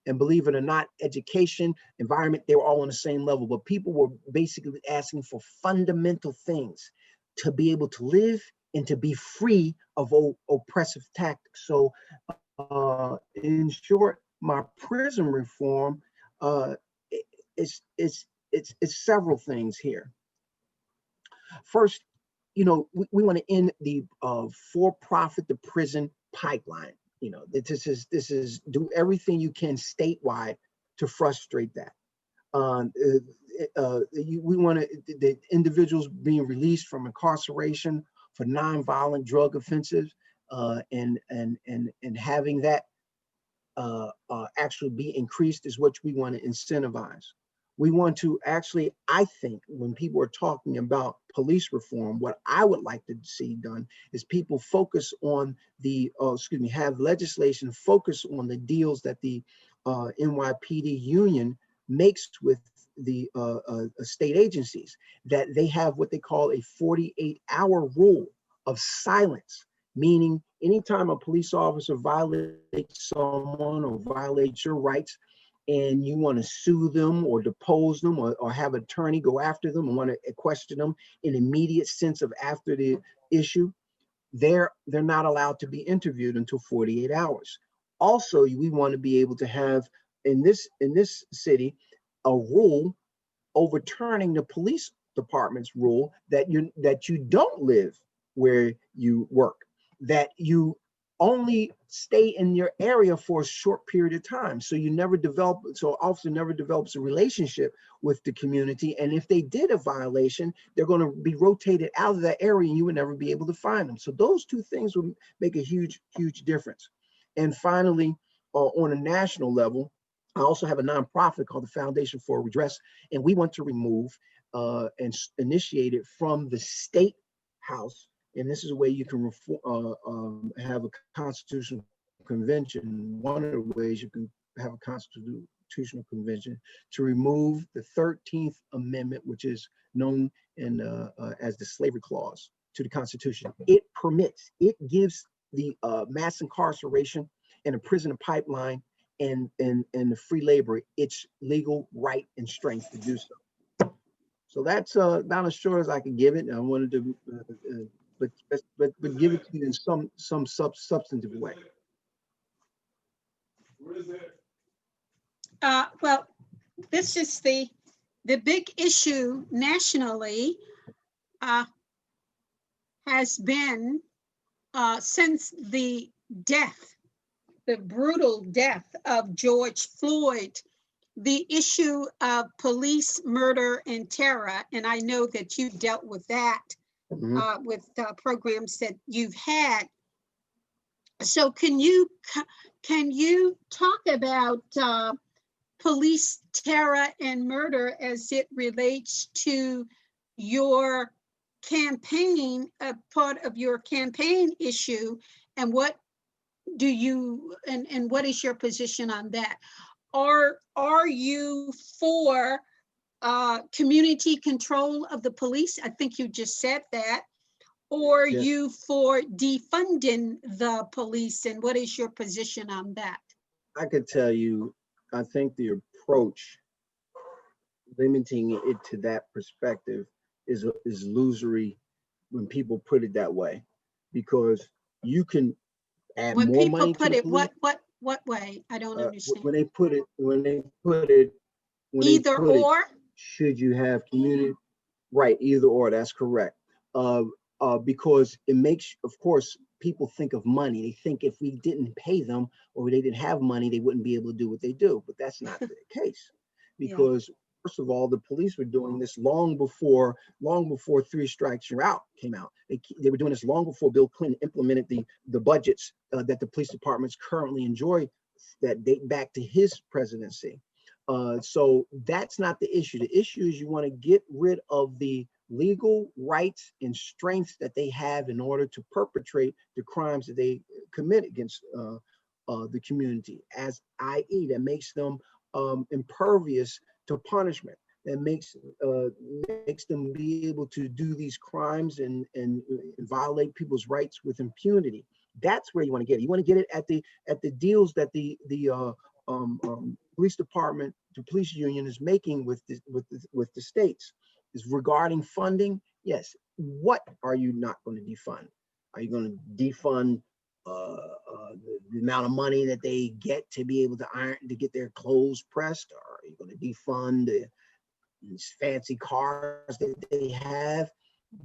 And believe it or not, education, environment, they were all on the same level, but people were basically asking for fundamental things to be able to live and to be free of oppressive tactics. So in short, my prison reform is several things here. First, we want to end the for-profit to prison pipeline. This is do everything you can statewide to frustrate that. We want the individuals being released from incarceration for nonviolent drug offenses, and having that actually be increased is what we want to incentivize. We want to actually, I think, when people are talking about police reform, what I would like to see done is people focus on have legislation focus on the deals that the NYPD union makes with the state agencies, that they have what they call a 48-hour rule of silence, meaning anytime a police officer violates someone or violates your rights, and you want to sue them or depose them or have an attorney go after them and want to question them in immediate sense of after the issue, they're not allowed to be interviewed until 48 hours. Also, we want to be able to have in this city a rule overturning the police department's rule that you don't live where you work, that you only stay in your area for a short period of time. So officer never develops a relationship with the community. And if they did a violation, they're going to be rotated out of that area and you would never be able to find them. So those two things would make a huge, huge difference. And finally, on a national level, I also have a nonprofit called the Foundation for Redress, and we want to remove and initiate it from the state house. And this is a way you can have a constitutional convention. One of the ways you can have a constitutional convention to remove the 13th Amendment, which is known as the Slavery Clause to the Constitution. It gives the mass incarceration and the prison pipeline and the free labor its legal right and strength to do so. So that's about as short as I can give it. I wanted to. But give it to you in some substantive way. Well, this is the big issue nationally has been since the brutal death of George Floyd, the issue of police murder and terror. And I know that you've dealt with that. With programs that you've had. So can you talk about police terror and murder as it relates to your campaign, a part of your campaign issue, and what do you and what is your position on that? Are you for community control of the police? I think you just said that. Or yes. You for defunding the police, and what is your position on that? I could tell you, I think the approach, limiting it to that perspective, is illusory when people put it that way, because you can add When more people money to put the it, police. what way? I don't understand. When they put it, when they Either put it, or? should you have community? Right, either or, that's correct. Uh, because it makes, of course, people think of money. They think if we didn't pay them or they didn't have money, they wouldn't be able to do what they do. But that's not the case, Yeah. because first of all, the police were doing this long before Three Strikes You're Out came out. They were doing this long before Bill Clinton implemented the budgets that the police departments currently enjoy, that date back to his presidency. So that's not the issue. The issue is you want to get rid of the legal rights and strengths that they have in order to perpetrate the crimes that they commit against the community, as i.e. that makes them impervious to punishment, that makes them be able to do these crimes and violate people's rights with impunity. That's where you want to get it. You want to get it at the deals that police department, the police union is making with the states, is regarding funding. Yes, what are you not going to defund? Are you going to defund the amount of money that they get to be able to iron, to get their clothes pressed? Or are you going to defund these fancy cars that they have?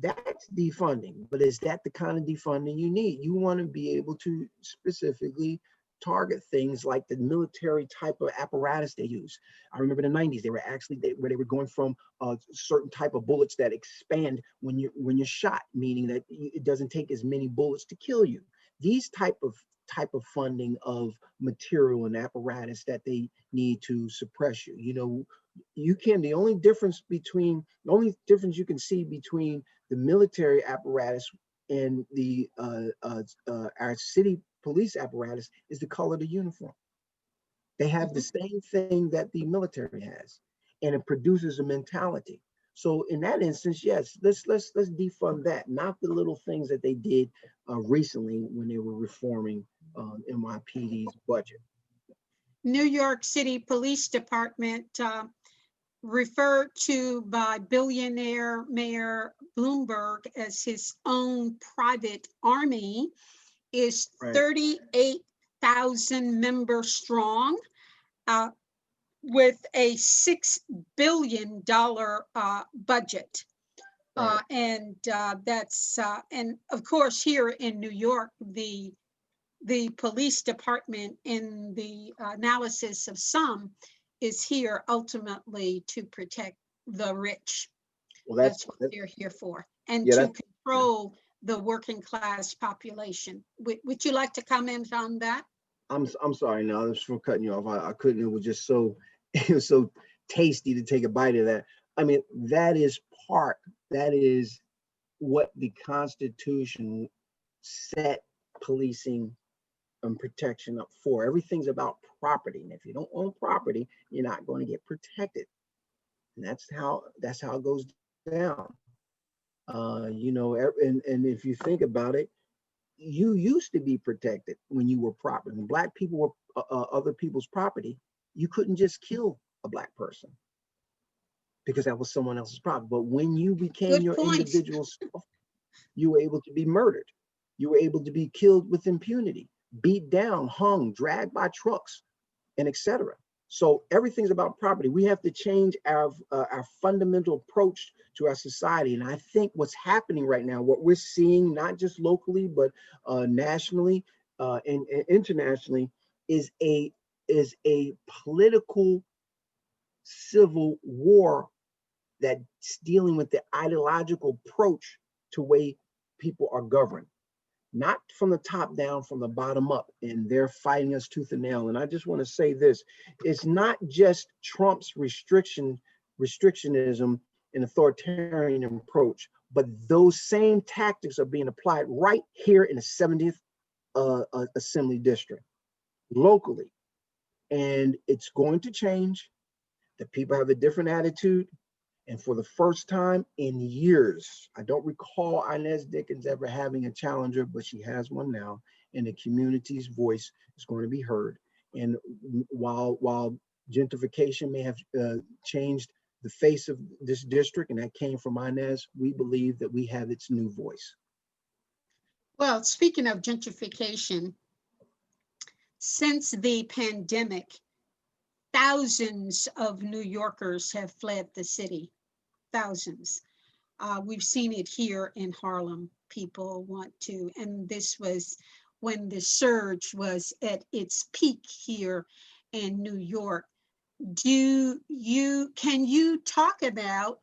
That's defunding. But is that the kind of defunding you need? You want to be able to specifically target things like the military type of apparatus they use. I remember in the 90s, they were actually where they were going from a certain type of bullets that expand when you're shot, meaning that it doesn't take as many bullets to kill you. These type of funding of material and apparatus that they need to suppress you. You know, the only difference you can see between the military apparatus and the our city police apparatus is the color of the uniform. They have the same thing that the military has, and it produces a mentality. So in that instance, yes, let's defund that, not the little things that they did recently when they were reforming NYPD's budget. New York City Police Department, referred to by billionaire Mayor Bloomberg as his own private army, is Right. 38,000 members strong, with a $6 billion budget. Right. And of course, here in New York, the police department, in the analysis of some, is here ultimately to protect the rich. Well, That's what they're here for, and yeah, to control the working class population. Would you like to comment on that? I'm sorry now, just for cutting you off. I couldn't. It was just so it was so tasty to take a bite of that. I mean, that is what the Constitution set policing and protection up for. Everything's about property, and if you don't own property, you're not going to get protected. And that's how it goes down. You know, and if you think about it, you used to be protected when you were property. When Black people were other people's property, you couldn't just kill a Black person because that was someone else's property. But when you became Good your point. individual self, you were able to be murdered. You were able to be killed with impunity, beat down, hung, dragged by trucks, and etc. So everything's about property. We have to change our fundamental approach to our society. And I think what's happening right now, what we're seeing, not just locally, but nationally and internationally, is a political civil war that's dealing with the ideological approach to way people are governed, not from the top down, from the bottom up, and they're fighting us tooth and nail. And I just want to say this: it's not just Trump's restrictionism and authoritarian approach, but those same tactics are being applied right here in the 70th Assembly District, locally. And it's going to change. The people have a different attitude. And for the first time in years, I don't recall Inez Dickens ever having a challenger, but she has one now, and the community's voice is going to be heard. And while gentrification may have changed the face of this district, and that came from Inez, we believe that we have its new voice. Well, speaking of gentrification, since the pandemic, thousands of New Yorkers have fled the city, thousands. We've seen it here in Harlem. People want to, and this was when the surge was at its peak here in New York. Can you talk about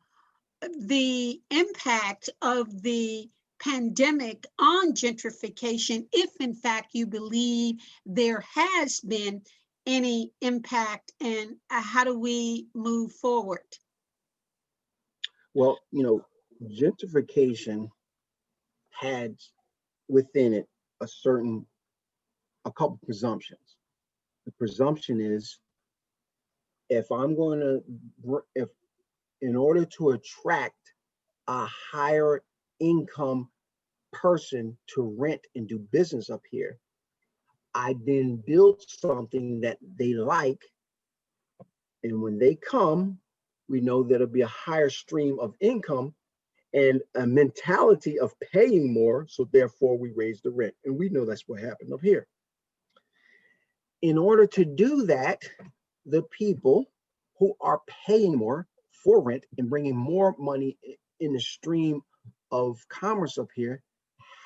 the impact of the pandemic on gentrification, if in fact you believe there has been any impact, and how do we move forward? Well, gentrification had within it a couple presumptions. The presumption is if in order to attract a higher income person to rent and do business up here, I then build something that they like. And when they come, we know there'll be a higher stream of income and a mentality of paying more. So therefore we raise the rent. And we know that's what happened up here. In order to do that, the people who are paying more for rent and bringing more money in the stream of commerce up here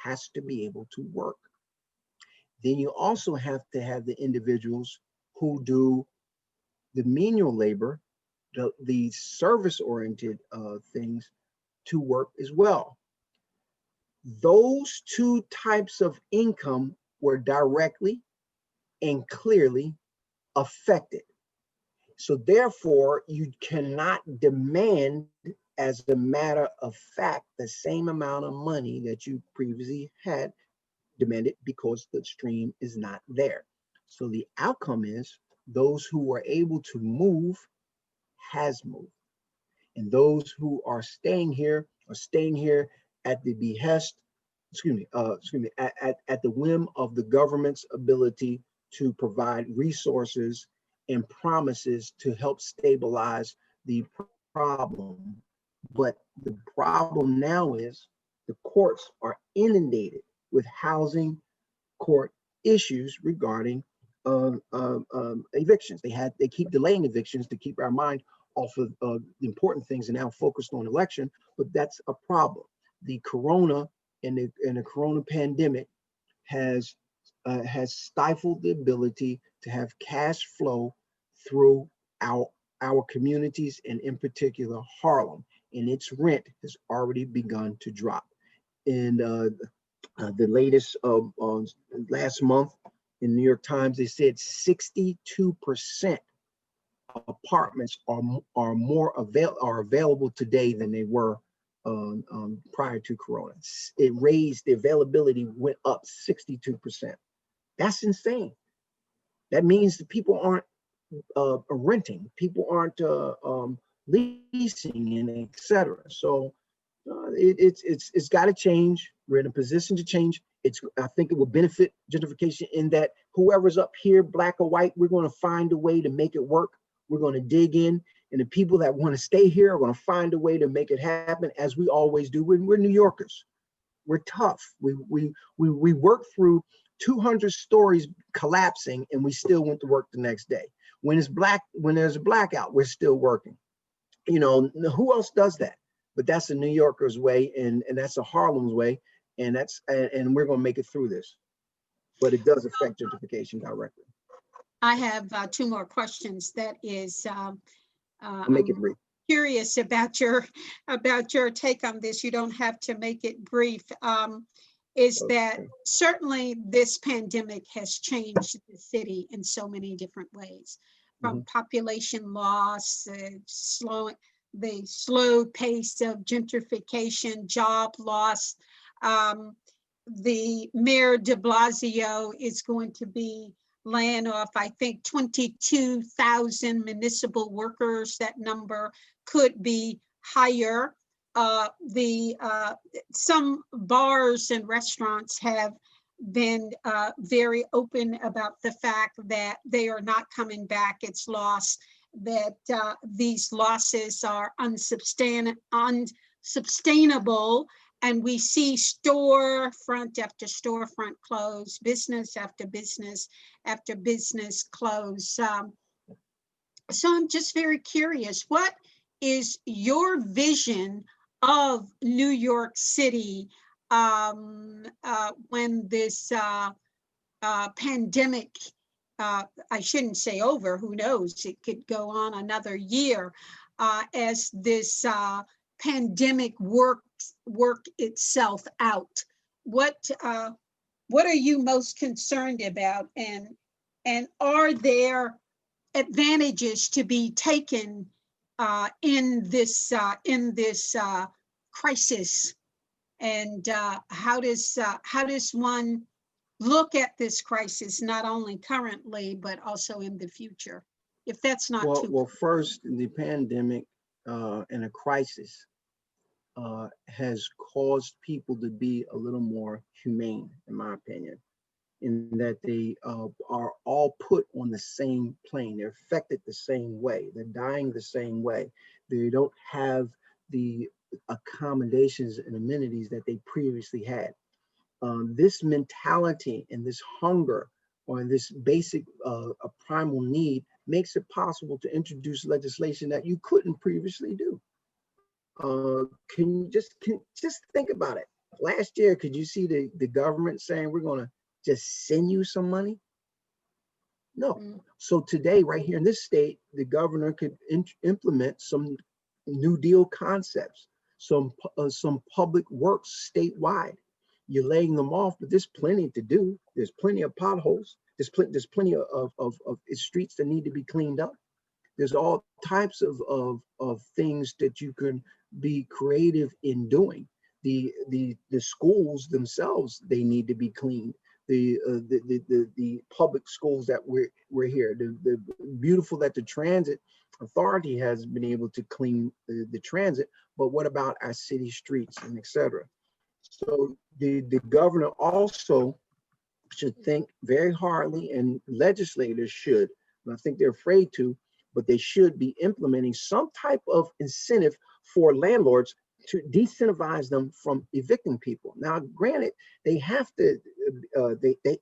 has to be able to work. Then you also have to have the individuals who do the menial labor, the service-oriented things to work as well. Those two types of income were directly and clearly affected. So therefore, you cannot demand, as a matter of fact, the same amount of money that you previously had demanded because the stream is not there. So the outcome is those who were able to move has moved. And those who are staying here at the behest, at the whim of the government's ability to provide resources and promises to help stabilize the problem. But the problem now is the courts are inundated with housing court issues regarding evictions. They keep delaying evictions to keep our mind off of the important things and now focused on election, but that's a problem. The corona and the corona pandemic has stifled the ability to have cash flow through our communities, and in particular Harlem, and its rent has already begun to drop. And the latest last month in New York Times, they said 62% apartments are available today than they were prior to Corona. It raised, the availability went up 62%. That's insane. That means that people aren't renting, people aren't leasing, and etc. So it's got to change. We're in a position to change. I think it will benefit gentrification in that whoever's up here, black or white, we're going to find a way to make it work. We're going to dig in, and the people that want to stay here are going to find a way to make it happen, as we always do. We're New Yorkers. We're tough. We work through 200 stories collapsing, and we still went to work the next day. When there's a blackout, we're still working. Who else does that? But that's a New Yorker's way, and that's a Harlem's way, and we're going to make it through this. But it does affect gentrification directly. I have two more questions. That is, I'll make it brief. Curious about your take on this. You don't have to make it brief. Is okay. That certainly this pandemic has changed the city in so many different ways, from population loss, the slow pace of gentrification, job loss. The Mayor de Blasio is going to be laying off, I think, 22,000 municipal workers. That number could be higher. Some bars and restaurants have been very open about the fact that they are not coming back. It's loss, that these losses are unsustainable. And we see storefront after storefront close, business after business after business close. So I'm just very curious, what is your vision of New York City when this pandemic, I shouldn't say over, who knows, it could go on another year as this pandemic work itself out. What are you most concerned about, and are there advantages to be taken in this crisis? And how does one look at this crisis, not only currently but also in the future, if that's not too? Well, first, the pandemic and a crisis has caused people to be a little more humane, in my opinion, in that they are all put on the same plane. They're affected the same way. They're dying the same way. They don't have the accommodations and amenities that they previously had. This mentality and this hunger, or this basic a primal need, makes it possible to introduce legislation that you couldn't previously do. Can you just think about it? Last year, could you see the government saying, we're going to just send you some money? No. So today, right here in this state, the governor could implement some New Deal concepts, some public works statewide. You're laying them off, but there's plenty to do. There's plenty of potholes. There's plenty of streets that need to be cleaned up. There's all types of things that you can be creative in doing. The schools themselves, they need to be cleaned. The public schools that we're here, the beautiful that the transit authority has been able to clean the transit, but what about our city streets and etc.? So the governor also should think very hardly, and legislators should, and I think they're afraid to, but they should be implementing some type of incentive for landlords to disincentivize them from evicting people. Now, granted, they have to,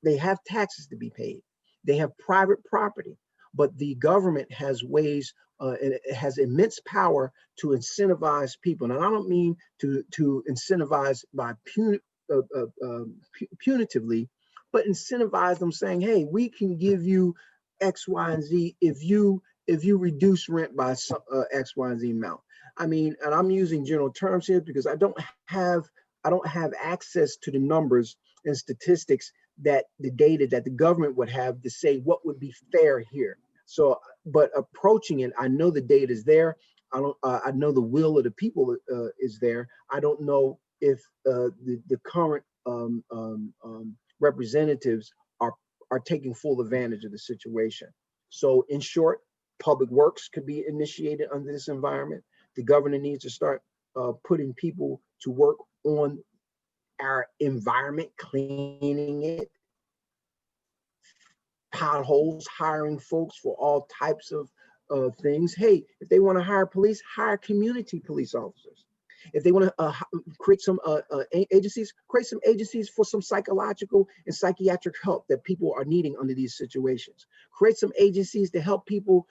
they have taxes to be paid. They have private property, but the government has ways, and it has immense power to incentivize people. And I don't mean to incentivize by punitively, but incentivize them, saying, hey, we can give you X, Y, and Z if you reduce rent by some, X, Y, and Z amount. I mean, and I'm using general terms here because I don't have access to the numbers and statistics, that the data that the government would have to say what would be fair here. So, but approaching it, I know the data is there. I know the will of the people is there. I don't know if the current representatives are taking full advantage of the situation. So in short, public works could be initiated under this environment. The governor needs to start putting people to work on our environment, cleaning it, potholes, hiring folks for all types of things. Hey, if they want to hire police, hire community police officers. If they want to create some agencies, create some agencies for some psychological and psychiatric help that people are needing under these situations. Create some agencies to help people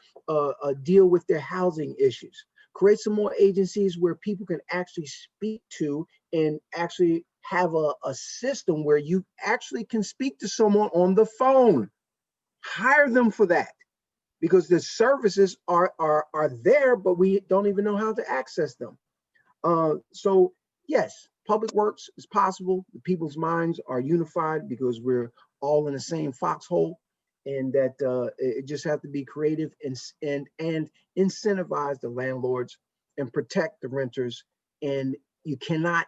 deal with their housing issues. Create some more agencies where people can actually speak to and actually have a system where you actually can speak to someone on the phone. Hire them for that, because the services are there, but we don't even know how to access them. So yes, public works is possible. The people's minds are unified because we're all in the same foxhole, and that it just have to be creative and incentivize the landlords and protect the renters. And you cannot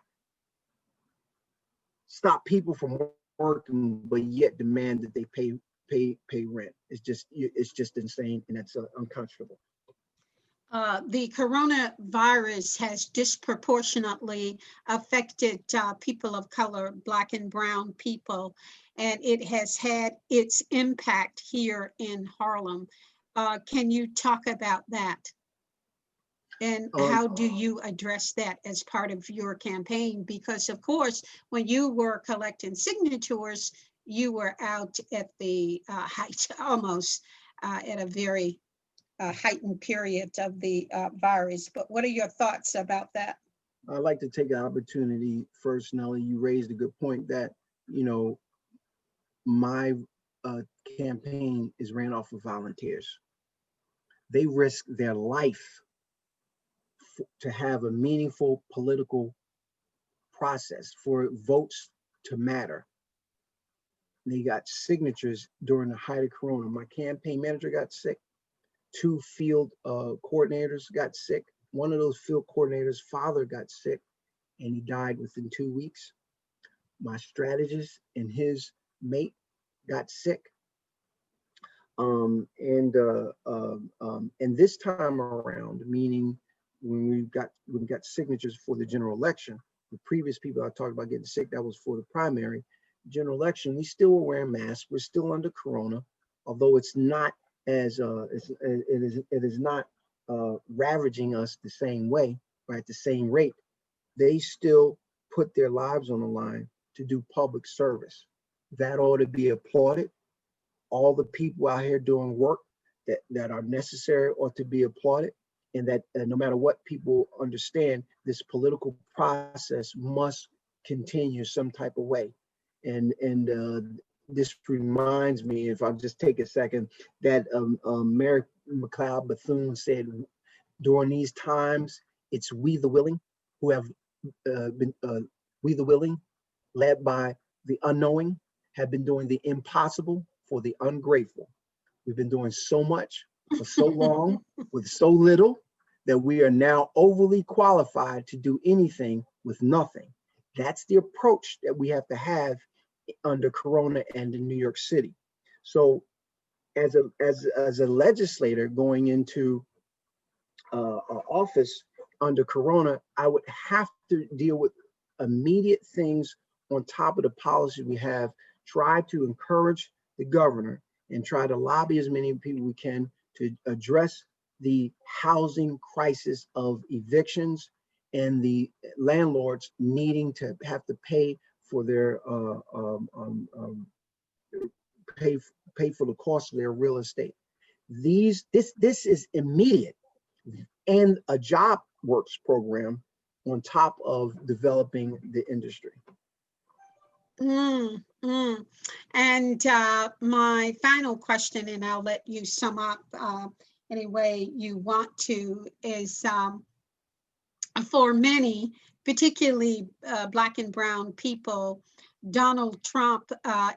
stop people from working, but yet demand that they pay rent. It's just insane, and that's unconscionable. The coronavirus has disproportionately affected people of color, Black and brown people. and it has had its impact here in Harlem. Can you talk about that? And Um, how do you address that as part of your campaign? Because of course, when you were collecting signatures, you were out at the height, almost at a very heightened period of the virus. But what are your thoughts about that? I'd like to take the opportunity first, Nellie. You raised a good point that, you know, my uh, campaign is ran off of volunteers. They risk their life to have a meaningful political process, for votes to matter. They got signatures during the height of Corona. My campaign manager got sick. Two field coordinators got sick. One of those field coordinators' father got sick and he died within 2 weeks. My strategist and his mate got sick. And this time around, meaning when we got signatures for the general election, the previous people I talked about getting sick, that was for the primary. General election, we still were wearing masks. We're still under Corona, although it's not as it is not ravaging us the same way or at the same rate. They still put their lives on the line to do public service. That ought to be applauded. All the people out here doing work that are necessary ought to be applauded. And that no matter what people understand, this political process must continue some type of way. And this reminds me, if I'll just take a second, that Mary McLeod Bethune said, during these times, it's we the willing who have been, we the willing, led by the unknowing, have been doing the impossible for the ungrateful. We've been doing so much for so long with so little that we are now overly qualified to do anything with nothing. That's the approach that we have to have under Corona and in New York City. So as a legislator going into office under Corona, I would have to deal with immediate things on top of the policy we have, try to encourage the governor and try to lobby as many people we can to address the housing crisis of evictions and the landlords needing to have to pay for their pay for the cost of their real estate. This is immediate, and a job works program on top of developing the industry. And my final question, and I'll let you sum up any way you want to, is for many, particularly Black and Brown people, Donald Trump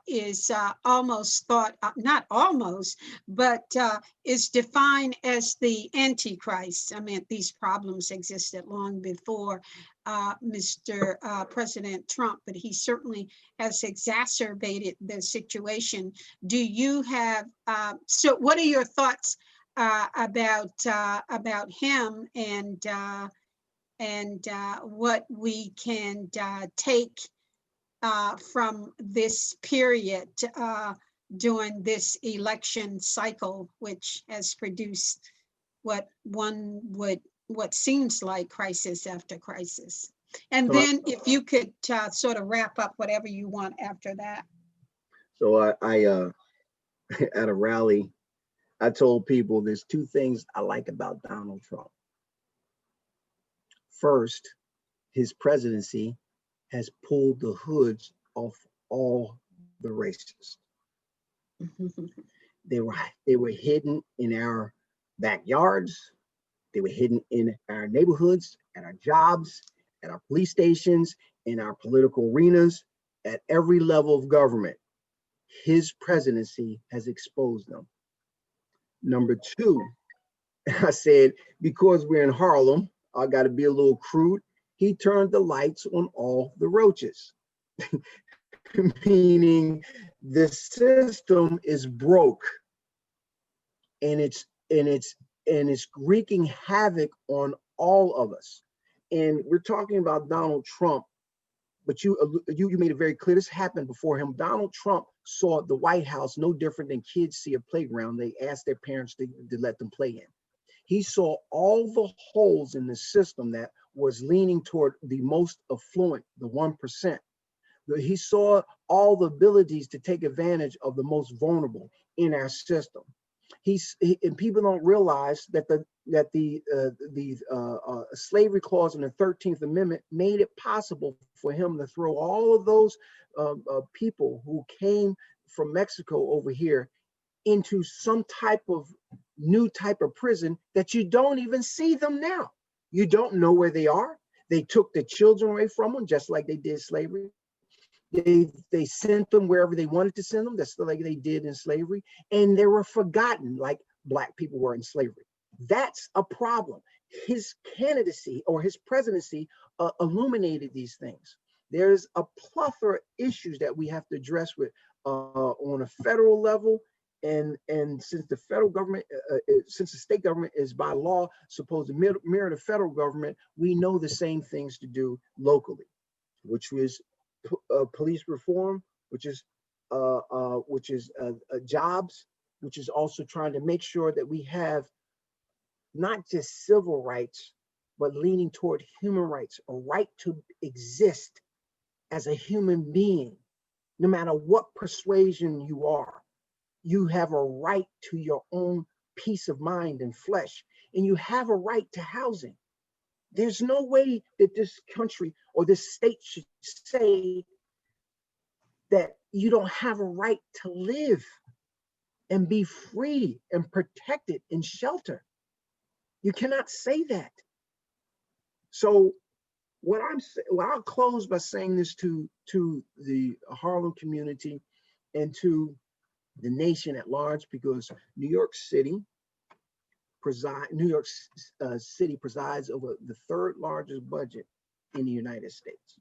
is almost thought, not almost, but is defined as the Antichrist. I mean, these problems existed long before Mr. President Trump, but he certainly has exacerbated the situation. Do you have, so what are your thoughts about him and what we can take from this period during this election cycle, which has produced what seems like crisis after crisis? And So then if you could sort of wrap up whatever you want after that. So I at a rally, I told people there's two things I like about Donald Trump. First, his presidency has pulled the hoods off all the racists. They were hidden in our backyards. They were hidden in our neighborhoods, at our jobs, at our police stations, in our political arenas, at every level of government. His presidency has exposed them. Number two, I said, because we're in Harlem, I got to be a little crude. He turned the lights on all the roaches, meaning the system is broke, and it's wreaking havoc on all of us. And we're talking about Donald Trump but you made it very clear this happened before him. Donald Trump saw the White House no different than kids see a playground they ask their parents to let them play in. He saw all the holes in the system that was leaning toward the most affluent, the 1%. He saw all the abilities to take advantage of the most vulnerable in our system. And people don't realize that the slavery clause in the 13th Amendment made it possible for him to throw all of those people who came from Mexico over here into some type of new type of prison that you don't even see them now. You don't know where they are. They took the children away from them, just like they did slavery. They sent them wherever they wanted to send them, that's like they did in slavery, and they were forgotten like Black people were in slavery. That's a problem. His candidacy or his presidency illuminated these things. There's a plethora of issues that we have to address with on a federal level, and since the federal government, since the state government is by law supposed to mirror the federal government, we know the same things to do locally, which was police reform, which is jobs, which is also trying to make sure that we have not just civil rights, but leaning toward human rights, a right to exist as a human being, no matter what persuasion you are. You have a right to your own peace of mind and flesh, and you have a right to housing. There's no way that this country or this state should say that you don't have a right to live and be free and protected in shelter. You cannot say that. So I'll close by saying this to the Harlem community and to the nation at large, because New York City presides over the third largest budget in the United States.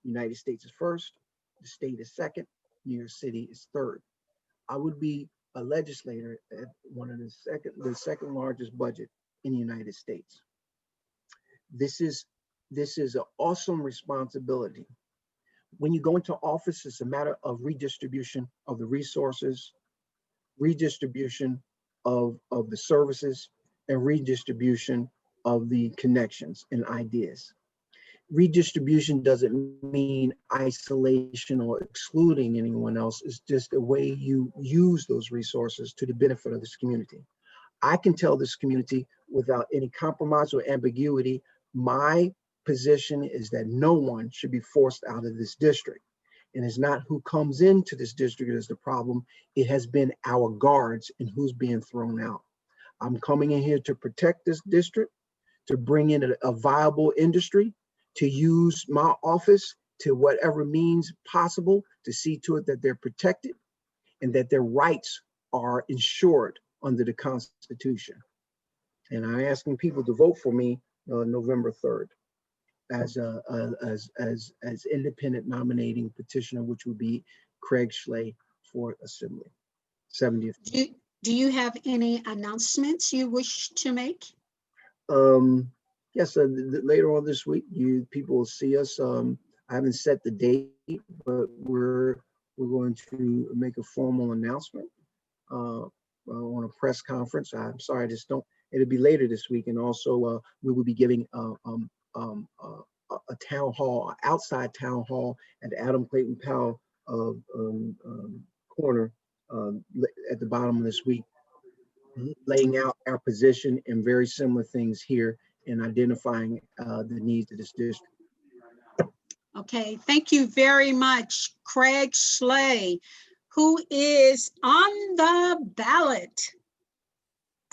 The United States is first, the state is second, New York City is third. I would be a legislator at one of the second largest budget in the United States. This is an awesome responsibility. When you go into office, it's a matter of redistribution of the resources, redistribution of the services, and redistribution of the connections and ideas. Redistribution doesn't mean isolation or excluding anyone else. It's just a way you use those resources to the benefit of this community. I can tell this community without any compromise or ambiguity, my position is that no one should be forced out of this district. And it's not who comes into this district is the problem. It has been our guards and who's being thrown out. I'm coming in here to protect this district, to bring in a viable industry, to use my office to whatever means possible to see to it that they're protected and that their rights are ensured under the Constitution. And I'm asking people to vote for me November 3rd as independent nominating petitioner, which would be Craig SCHLEY for Assembly, 70th. Do you have any announcements you wish to make? Yes, later on this week, people will see us. I haven't set the date, but we're going to make a formal announcement on a press conference. I'm sorry, it'll be later this week. And also we will be giving a town hall, outside town hall at Adam Clayton Powell corner at the bottom of this week, laying out our position and very similar things here and identifying the needs of this district. Okay, thank you very much, Craig SCHLEY, who is on the ballot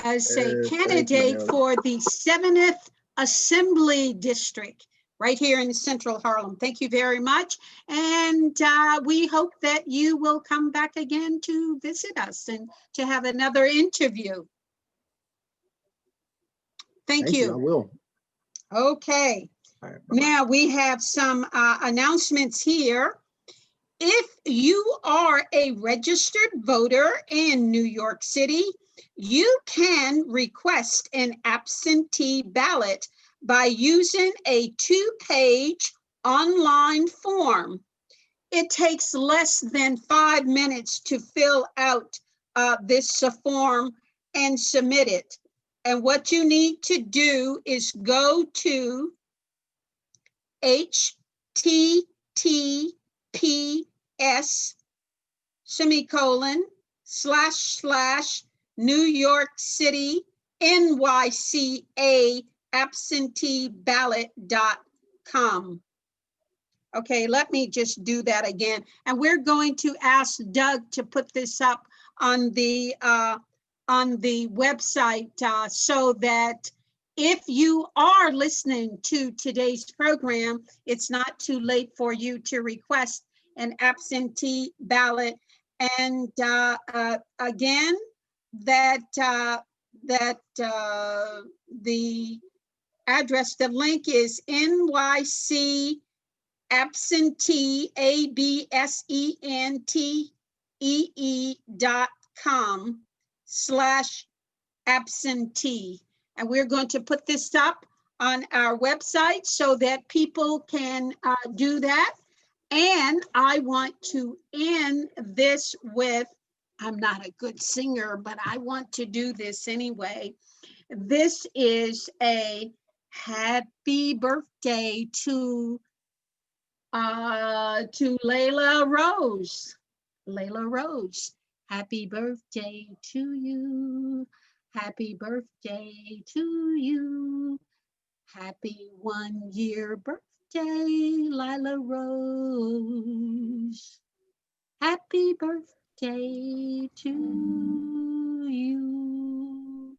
as a candidate for the 7th Assembly District right here in Central Harlem. Thank you very much. And we hope that you will come back again to visit us and to have another interview. Thank you. I will. Okay. All right, now we have some announcements here. If you are a registered voter in New York City, you can request an absentee ballot by using a 2-page online form. It takes less than 5 minutes to fill out this form and submit it. And what you need to do is go to https://New York City NYCA absenteeballot.com. Okay, let me just do that again. And we're going to ask Doug to put this up on the website so that if you are listening to today's program, it's not too late for you to request an absentee ballot. And again, the address, the link is NYC absentee, absentee.com/absentee. And we're going to put this up on our website so that people can do that. And I want to end this with, I'm not a good singer, but I want to do this anyway. This is a happy birthday to Layla Rose. Layla Rose, happy birthday to you. Happy birthday to you. Happy 1-year birthday, Layla Rose. Happy birthday to you.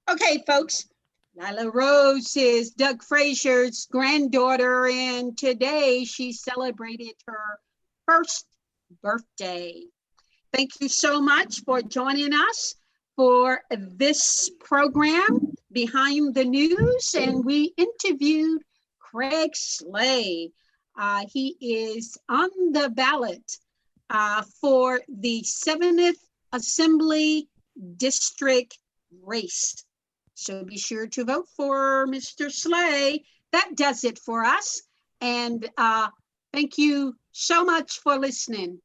Okay, folks. Layla Rose is Doug Frazier's granddaughter, and today she celebrated her first birthday. Thank you so much for joining us for this program, Behind the News, and we interviewed Craig SCHLEY. He is on the ballot for the 7th Assembly District race. So be sure to vote for Mr. SCHLEY. That does it for us. And thank you so much for listening.